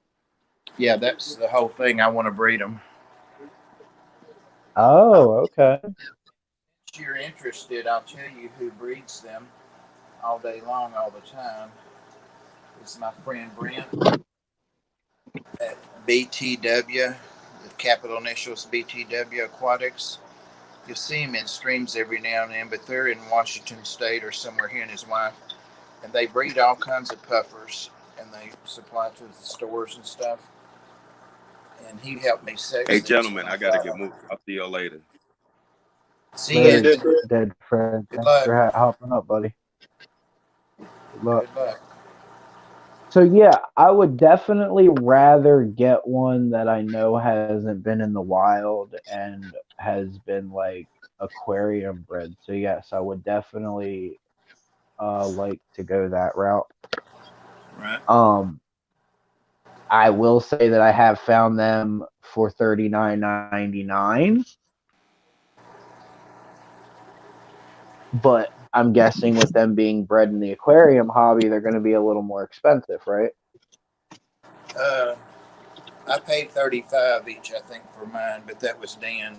Yeah, that's the whole thing. I want to breed them. Oh, okay. If you're interested, I'll tell you who breeds them all day long, all the time. It's my friend Brent at BTW, the capital initials BTW Aquatics. You'll see him in streams every now and then, but they're in Washington State or somewhere, he and his wife. And they breed all kinds of puffers, and they supply to the stores and stuff. And he helped me sex. Hey, gentlemen, I got to get moved. I'll see y'all later. See you. Dead friend. Good Thanks luck. for hopping up, buddy. Good luck. Good luck. So yeah, I would definitely rather get one that I know hasn't been in the wild and has been like aquarium bred. So yes, I would definitely like to go that route. Right. I will say that I have found them for $39.99. But I'm guessing with them being bred in the aquarium hobby, they're going to be a little more expensive, right? I paid $35 each, I think, for mine, but that was Dan's.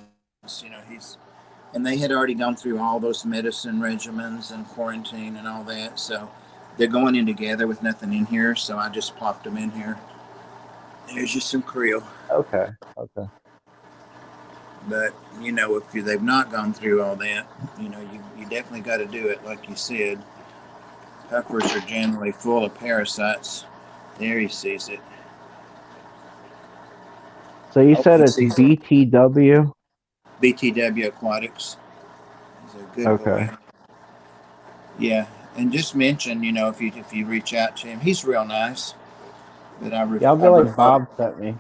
And they had already gone through all those medicine regimens and quarantine and all that, so they're going in together with nothing in here. So I just plopped them in here. There's just some krill. Okay. But if they've not gone through all that, you definitely got to do it, like you said. Puffers are generally full of parasites. There, he sees it. So you said it's BTW? BTW Aquatics. He's a good boy. Yeah, and just mention, if you reach out to him, he's real nice. But I'll be like Bob sent me.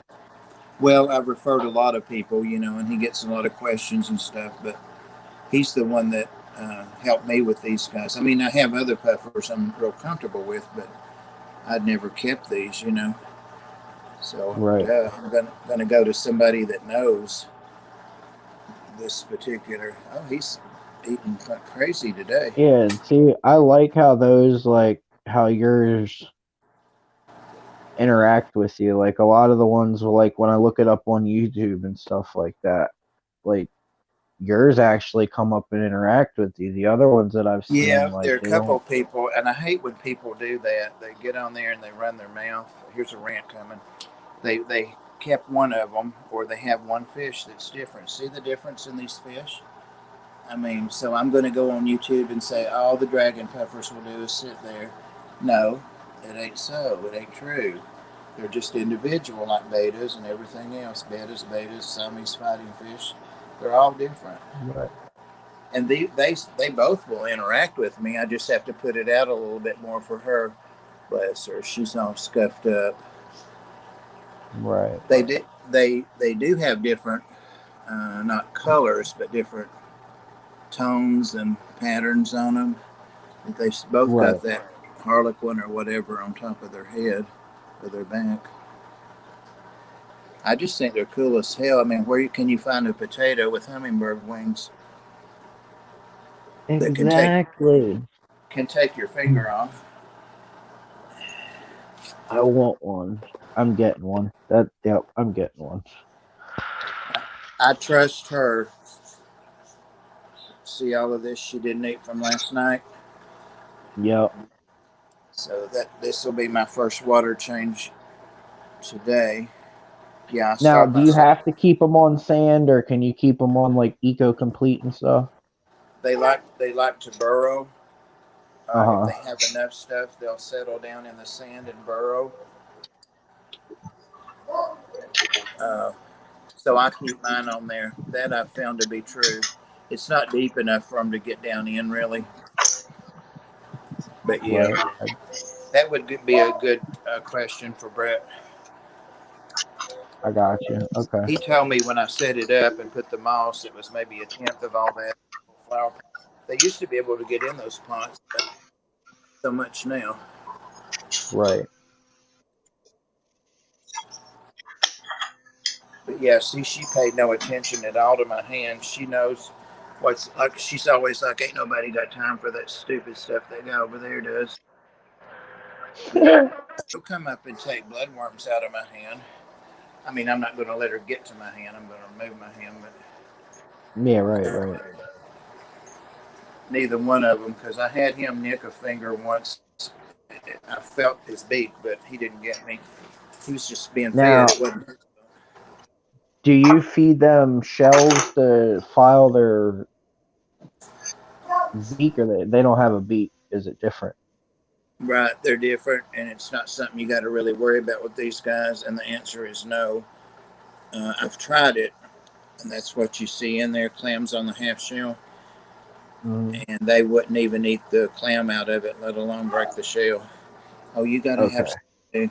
Well, I've referred a lot of people, and he gets a lot of questions and stuff. But he's the one that helped me with these guys. I mean, I have other puffers I'm real comfortable with, but I'd never kept these, So right. I'm gonna go to somebody that knows this particular. Oh, he's eating crazy today. Yeah, and see, I like how how yours interact with you. Like a lot of the ones, like when I look it up on YouTube and stuff like that, like yours actually come up and interact with you. The other ones that I've seen, yeah, like, there are a couple of people, and I hate when people do that. They get on there and they run their mouth. Here's a rant coming. They kept one of them, or they have one fish that's different. See the difference in these fish? I mean, so I'm going to go on YouTube and say all the dragon puffers will do is sit there. No, it ain't so. It ain't true. They're just individual, like betas and everything else. Betas, Siamese fighting fish. They're all different. Right. And they both will interact with me. I just have to put it out a little bit more for her. Bless her. She's all scuffed up. Right. They do have different, not colors, but different tones and patterns on them. They both got that harlequin or whatever on top of their head or their back. I just think they're cool as hell. I mean, where can you find a potato with hummingbird wings? Exactly. Can take your finger off. I want one. I'm getting one. I'm getting one. I trust her. See all of this she didn't eat from last night? Yep. So this will be my first water change today. Yeah, I Now, start do you myself. have to keep them on sand, or can you keep them on like Eco Complete and stuff? They like to burrow. Uh If huh. they have enough stuff, they'll settle down in the sand and burrow. Uh, so I keep mine on there. That I've found to be true. It's not deep enough for them to get down in, really. But yeah, Right. that would be a good question for Brett. I got you. Okay. He told me when I set it up and put the moss, it was maybe a tenth of all that flower. They used to be able to get in those pots, but so much now. Right. But yeah, see, she paid no attention at all to my hand. She knows what's like. She's always like, "Ain't nobody got time for that stupid stuff that guy over there does." She'll come up and take bloodworms out of my hand. I mean, I'm not going to let her get to my hand. I'm going to remove my hand, but Yeah. Right. Right. neither one of them, because I had him nick a finger once. I felt his beak, but he didn't get me. He was just being fed. Now, It wasn't. do you feed them shells to file their beak, or they don't have a beak? Is it different? Right, they're different, and it's not something you got to really worry about with these guys. And the answer is no. I've tried it, and that's what you see in there: clams on the half shell, Mm, and they wouldn't even eat the clam out of it, let alone break the shell. Oh, you got to have. okay.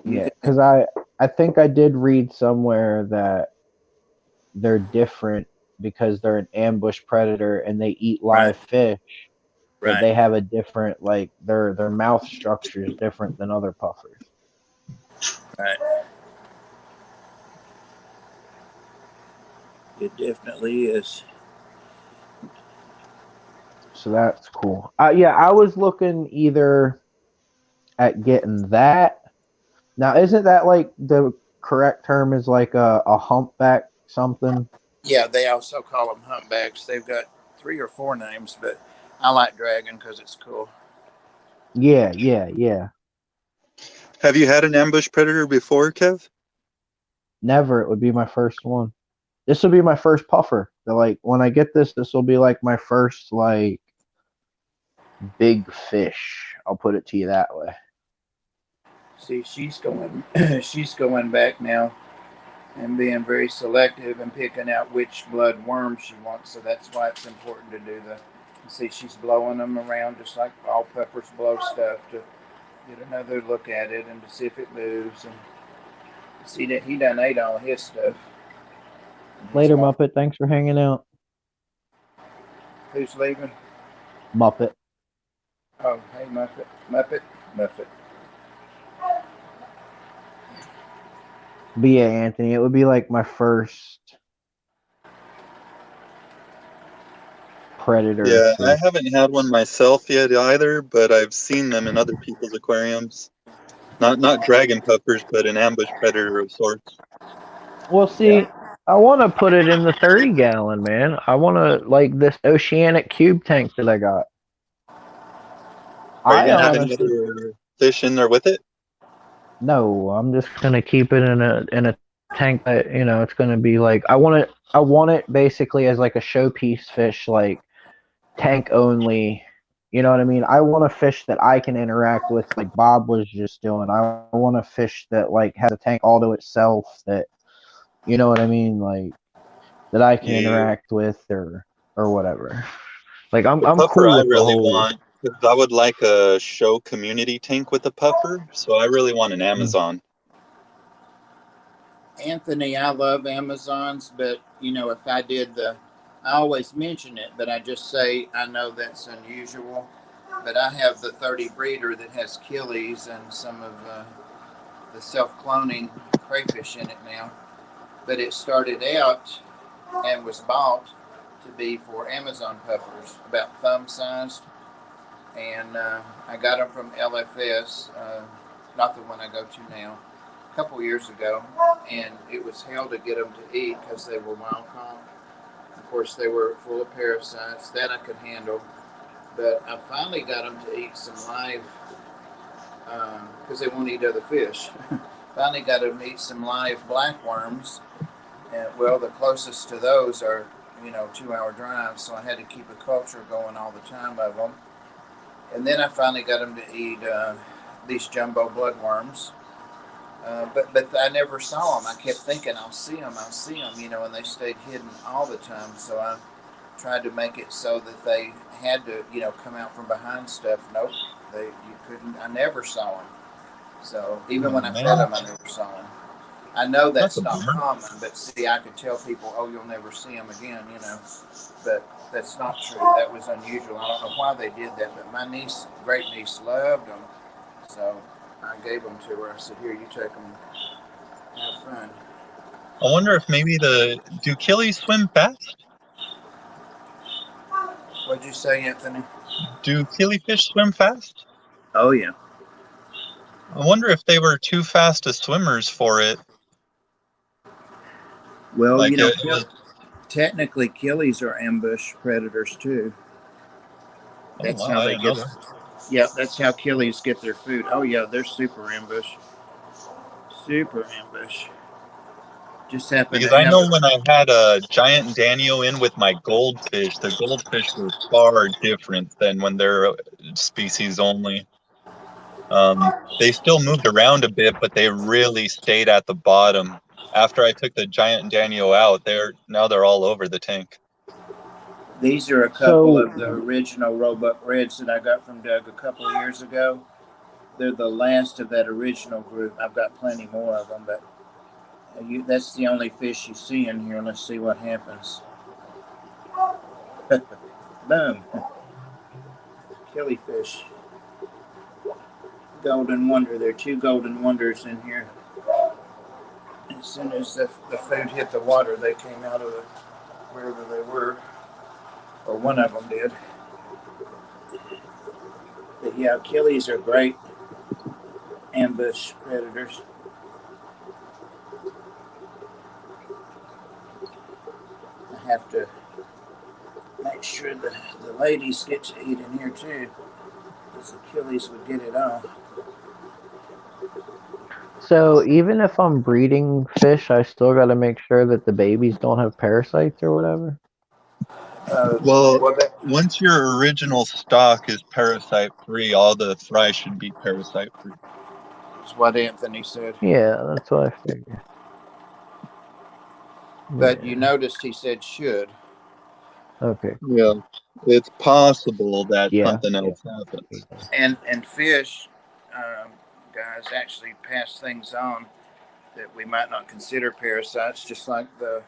You Yeah. got, Because I think I did read somewhere that they're different because they're an ambush predator and they eat right, live fish. That right, they have a different, like, their mouth structure is different than other puffers. right. It definitely is. So that's cool. Yeah, I was looking either at getting that. Now, isn't that like the correct term is like a humpback something? Yeah, they also call them humpbacks. They've got 3 or 4 names, but I like dragon because it's cool. Yeah, yeah, yeah. Have you had an ambush predator before, Kev? Never. It would be my first one. This will be my first puffer. So, like, when I get this will be like my first like big fish. I'll put it to you that way. See, she's going back now and being very selective and picking out which blood worm she wants. So that's why it's important to do the. See, she's blowing them around just like all puffers blow stuff to get another look at it and to see if it moves. And see that he done ate all his stuff. Later, Muppet. Thanks for hanging out. Who's leaving? Muppet. Oh, hey, Muppet. Muppet. Muppet. But yeah, Anthony, it would be like my first predator Yeah, I fish. haven't had one myself yet either, but I've seen them in other people's aquariums. Not dragon puffers, but an ambush predator of sorts. Well, see, I want to put it in the 30-gallon, man. I want to, like, this oceanic cube tank that I got. Are you I gonna have any honestly other fish in there with it? no. I'm just gonna keep it in a tank that it's gonna be like I want it basically as like a showpiece fish, like tank only. You know what I mean? I want a fish that I can interact with, like Bob was just doing. I want a fish that like has a tank all to itself. That you know what I mean, like that I can Yeah. interact with or whatever. Like I'm The puffer cool I with the really whole. want, 'cause I would like a show community tank with a puffer, so I really want an Amazon. Anthony, I love Amazons, but if I did I always mention it, but I just say I know that's unusual. But I have the 30 breeder that has killies and some of the self-cloning crayfish in it now. But it started out and was bought to be for Amazon puffers, about thumb sized. And I got them from LFS, not the one I go to now, a couple years ago. And it was hell to get them to eat because they were wild caught. Of course, they were full of parasites. That I could handle. But I finally got them to eat some live, because they won't eat other fish. finally got to meet some live black worms. And well, the closest to those are, 2-hour drives, so I had to keep a culture going all the time of them. And then I finally got them to eat these jumbo bloodworms. But I never saw them. I kept thinking, I'll see them, and they stayed hidden all the time. So I tried to make it so that they had to, come out from behind stuff. Nope, you couldn't. I never saw them. So even when I fed them, I never saw them. I know that's not common, but see, I could tell people, oh, you'll never see them again, but that's not true. That was unusual. I don't know why they did that, but my great niece, loved them. So I gave them to her. I said, here, you take them. Have fun. I wonder if maybe do killies swim fast? What'd you say, Anthony? Do killifish swim fast? Oh, yeah. I wonder if they were too fast as swimmers for it. Well, technically, killies are ambush predators too. That's how they get. Yeah, that's how killies get their food. Oh yeah, they're super ambush. Super ambush. Just happened. Because I know when I had a giant Danio in with my goldfish, the goldfish were far different than when they're species only. They still moved around a bit, but they really stayed at the bottom. After I took the giant Danio out, now they're all over the tank. These are a couple of the original Roebuck Reds that I got from Doug a couple of years ago. They're the last of that original group. I've got plenty more of them, but that's the only fish you see in here. Let's see what happens. Boom. Killifish. Golden Wonder. There are 2 Golden Wonders in here. As soon as the food hit the water, they came out of wherever they were. Or one of them did. But yeah, killies are great ambush predators. I have to make sure the ladies get to eat in here too, because the killies would get it all. So even if I'm breeding fish, I still got to make sure that the babies don't have parasites or whatever? Once your original stock is parasite-free, all the fry should be parasite-free. That's what Anthony said. Yeah, that's what I figured. But you noticed he said should. Okay. Yeah, it's possible that something else happens. And fish, guys, actually pass things on that we might not consider parasites, just like the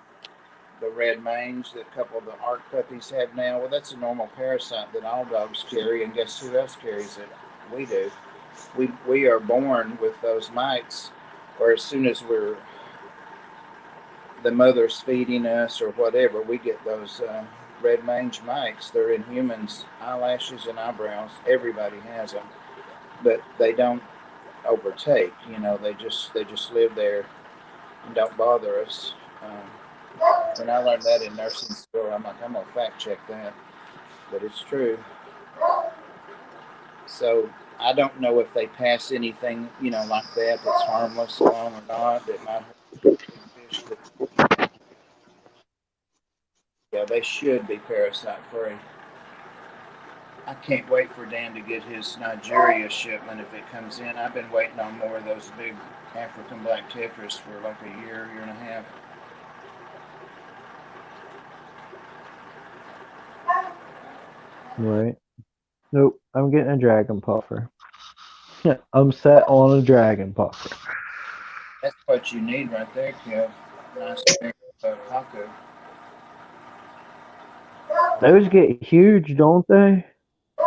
red mange that a couple of the ARC puppies have now. Well, that's a normal parasite that all dogs carry, and guess who else carries it? We do. We are born with those mites, or as soon as the mother's feeding us or whatever, we get those red mange mites. They're in humans' eyelashes and eyebrows. Everybody has them, but they don't overtake. They just live there and don't bother us. When I learned that in nursing school, I'm like, I'm gonna fact check that, but it's true. So I don't know if they pass anything, like that that's harmless along or not. That might hurt fish, but yeah, they should be parasite free. I can't wait for Dan to get his Nigeria shipment if it comes in. I've been waiting on more of those big African black tetras for like a year and a half. Right. Nope, I'm getting a dragon puffer. I'm set on a dragon puffer. That's what you need right there, Kev. Nice big Paco. Those get huge, don't they?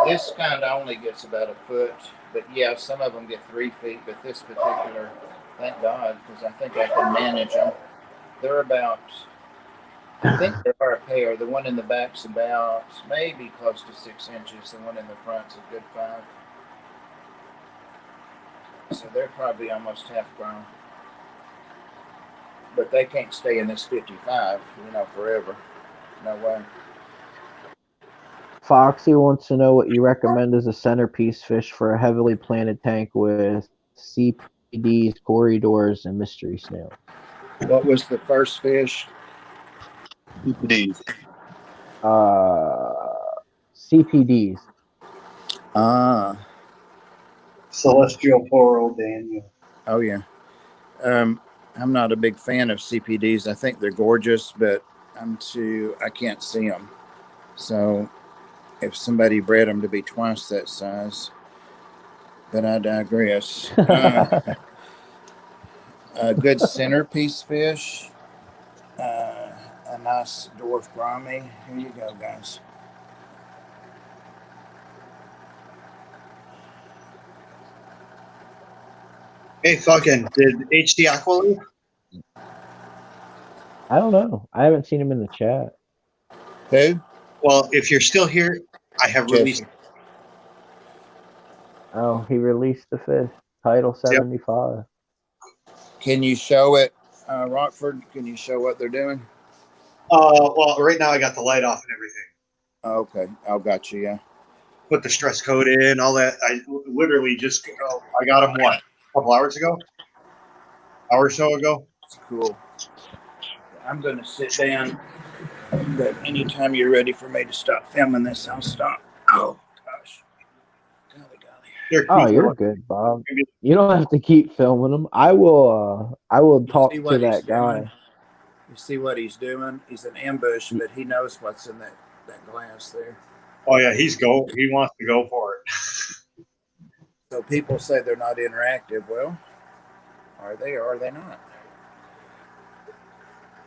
This kind only gets about a foot, but yeah, some of them get 3 feet. But this particular, thank God, because I think I can manage them. They're about, I think there are a pair. The one in the back's about maybe close to 6 inches. The one in the front's a good 5. So they're probably almost half grown. But they can't stay in this 55, forever. No way. Foxy wants to know what you recommend as a centerpiece fish for a heavily planted tank with sea CPDs, corridors, and mystery snails. What was the first fish? PPDs. CPDs. Ah, Celestial Plural Daniel. oh yeah. I'm not a big fan of CPDs. I think they're gorgeous, but I can't see them. So if somebody bred them to be twice that size, but I digress. A good centerpiece fish, a nice dwarf gourmet. Here you go, guys. Hey, fucking, did HT Aqua leave? I don't know. I haven't seen him in the chat. Who? Well, if you're still here, I have released. Oh, he released the fish. Title 75. Can you show it, Rockford? Can you show what they're doing? Well, right now I got the light off and everything. Oh, okay, I got you. Yeah. Put the stress code in, all that. I literally just, I got them, what, a couple hours ago? Hour or so ago? That's cool. I'm going to sit down, but anytime you're ready for me to stop filming this, I'll stop. Oh, gosh. Oh, you're good, Bob. You don't have to keep filming them. I will talk to that guy. You see what he's doing? He's an ambush, but he knows what's in that glass there. Oh yeah, he wants to go for it. So people say they're not interactive. Well, are they or are they not?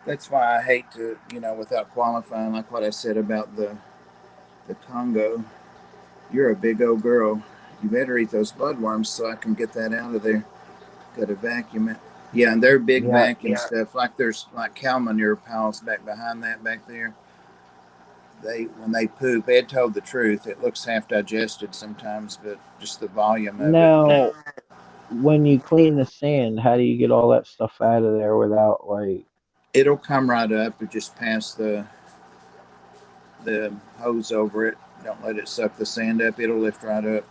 That's why I hate to, without qualifying, like what I said about the Congo. You're a big old girl. You better eat those bloodworms so I can get that out of there. Got to vacuum it. Yeah, and they're big vacuum stuff. Like there's like cow manure piles back behind that back there. When they poop, Ed told the truth. It looks half digested sometimes, but just the volume of it. Now, when you clean the sand, how do you get all that stuff out of there without like? It'll come right up. It just pass the hose over it. Don't let it suck the sand up. It'll lift right up.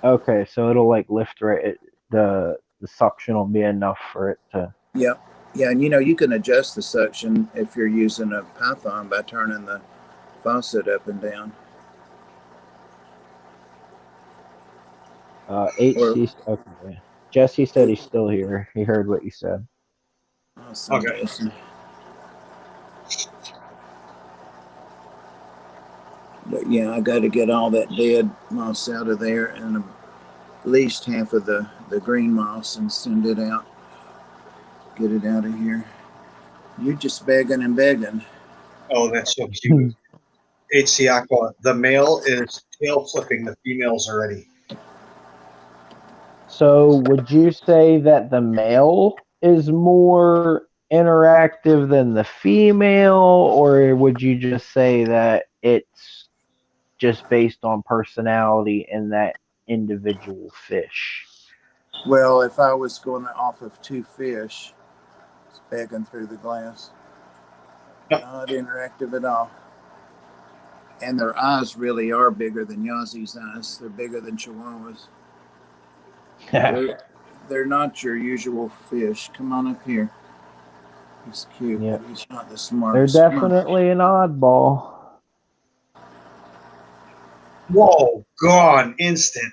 Okay, so it'll like lift right. The suction will be enough for it to. Yep. Yeah, and you can adjust the suction if you're using a Python by turning the faucet up and down. HC. Okay. Jesse said he's still here. He heard what you said. Awesome, okay. Jesse. But yeah, I got to get all that dead moss out of there and at least half of the green moss and send it out. Get it out of here. You're just begging and begging. Oh, that's so cute. HC Aqua, the male is tail flipping the females already. So would you say that the male is more interactive than the female, or would you just say that it's just based on personality in that individual fish? Well, if I was going off of two fish, it's begging through the glass. Not interactive at all. And their eyes really are bigger than Yazi's eyes. They're bigger than Chihuahuas. They're not your usual fish. Come on up here. He's cute, but he's not the smartest. They're definitely an oddball. Whoa, gone instant.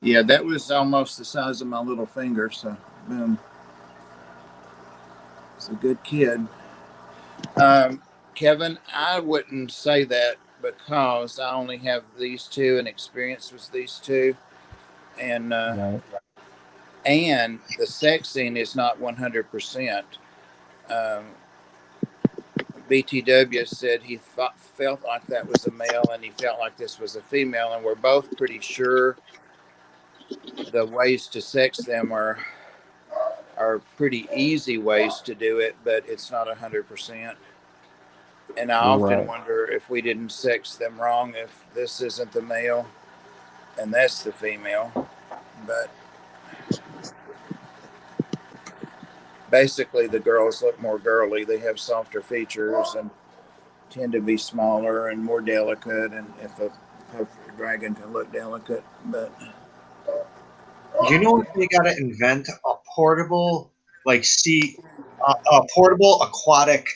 Yeah, that was almost the size of my little finger, so boom. It's a good kid. Kevin, I wouldn't say that because I only have these two and experience with these two. And and the sexing is not 100%. BTW said he felt like that was a male and he felt like this was a female, and we're both pretty sure the ways to sex them are pretty easy ways to do it, but it's not 100%. And I often wonder if we didn't sex them wrong, if this isn't the male and that's the female. But basically the girls look more girly. They have softer features and tend to be smaller and more delicate, and if a dragon can look delicate, but You know what they gotta invent? A portable, like a portable aquatic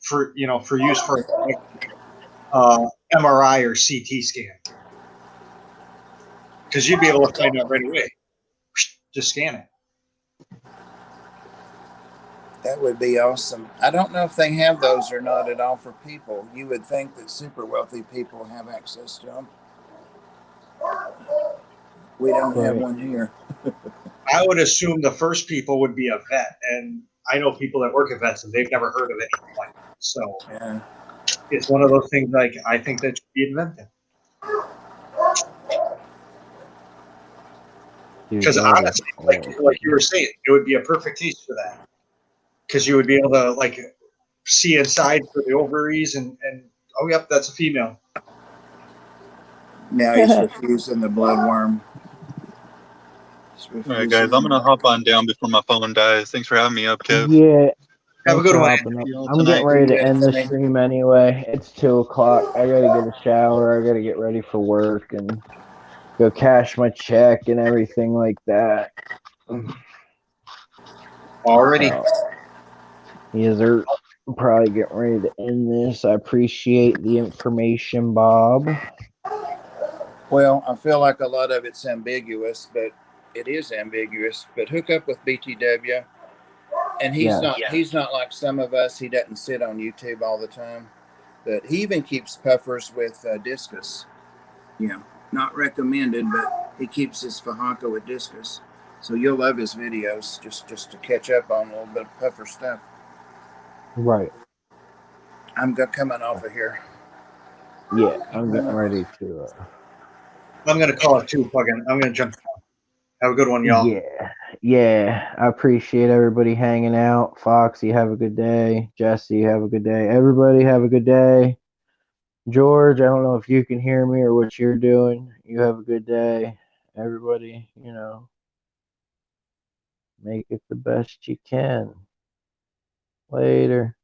for for use for MRI or CT scan. Because you'd be able to find out right away. Just scan it. That would be awesome. I don't know if they have those or not at all for people. You would think that super wealthy people have access to them. We don't have one here. I would assume the first people would be a vet, and I know people that work at vets and they've never heard of anything like that. So Yeah. it's one of those things like I think that should be invented. Because honestly, like you were saying, it would be a perfect case for that. Because you would be able to like see inside for the ovaries and oh yep, that's a female. Now he's refusing the bloodworm. All right, guys, I'm gonna hop on down before my phone dies. Thanks for having me up, Kev. Yeah. Have a good one. I'm getting ready to end the stream anyway. It's 2:00. I gotta get a shower. I gotta get ready for work and go cash my check and everything like that. Already. Yes, sir. I'm probably getting ready to end this. I appreciate the information, Bob. Well, I feel like a lot of it's ambiguous, but it is ambiguous. But hook up with BTW, and he's not like some of us. He doesn't sit on YouTube all the time, but he even keeps puffers with discus. Not recommended, but he keeps his Fahaka with discus. So you'll love his videos just to catch up on a little bit of puffer stuff. Right. I'm coming off of here. Yeah, I'm getting ready to. I'm gonna call it too. I'm gonna jump. Have a good one, y'all. Yeah. I appreciate everybody hanging out. Foxy, have a good day. Jesse, have a good day. Everybody, have a good day. George, I don't know if you can hear me or what you're doing. You have a good day. Everybody, make it the best you can. Later.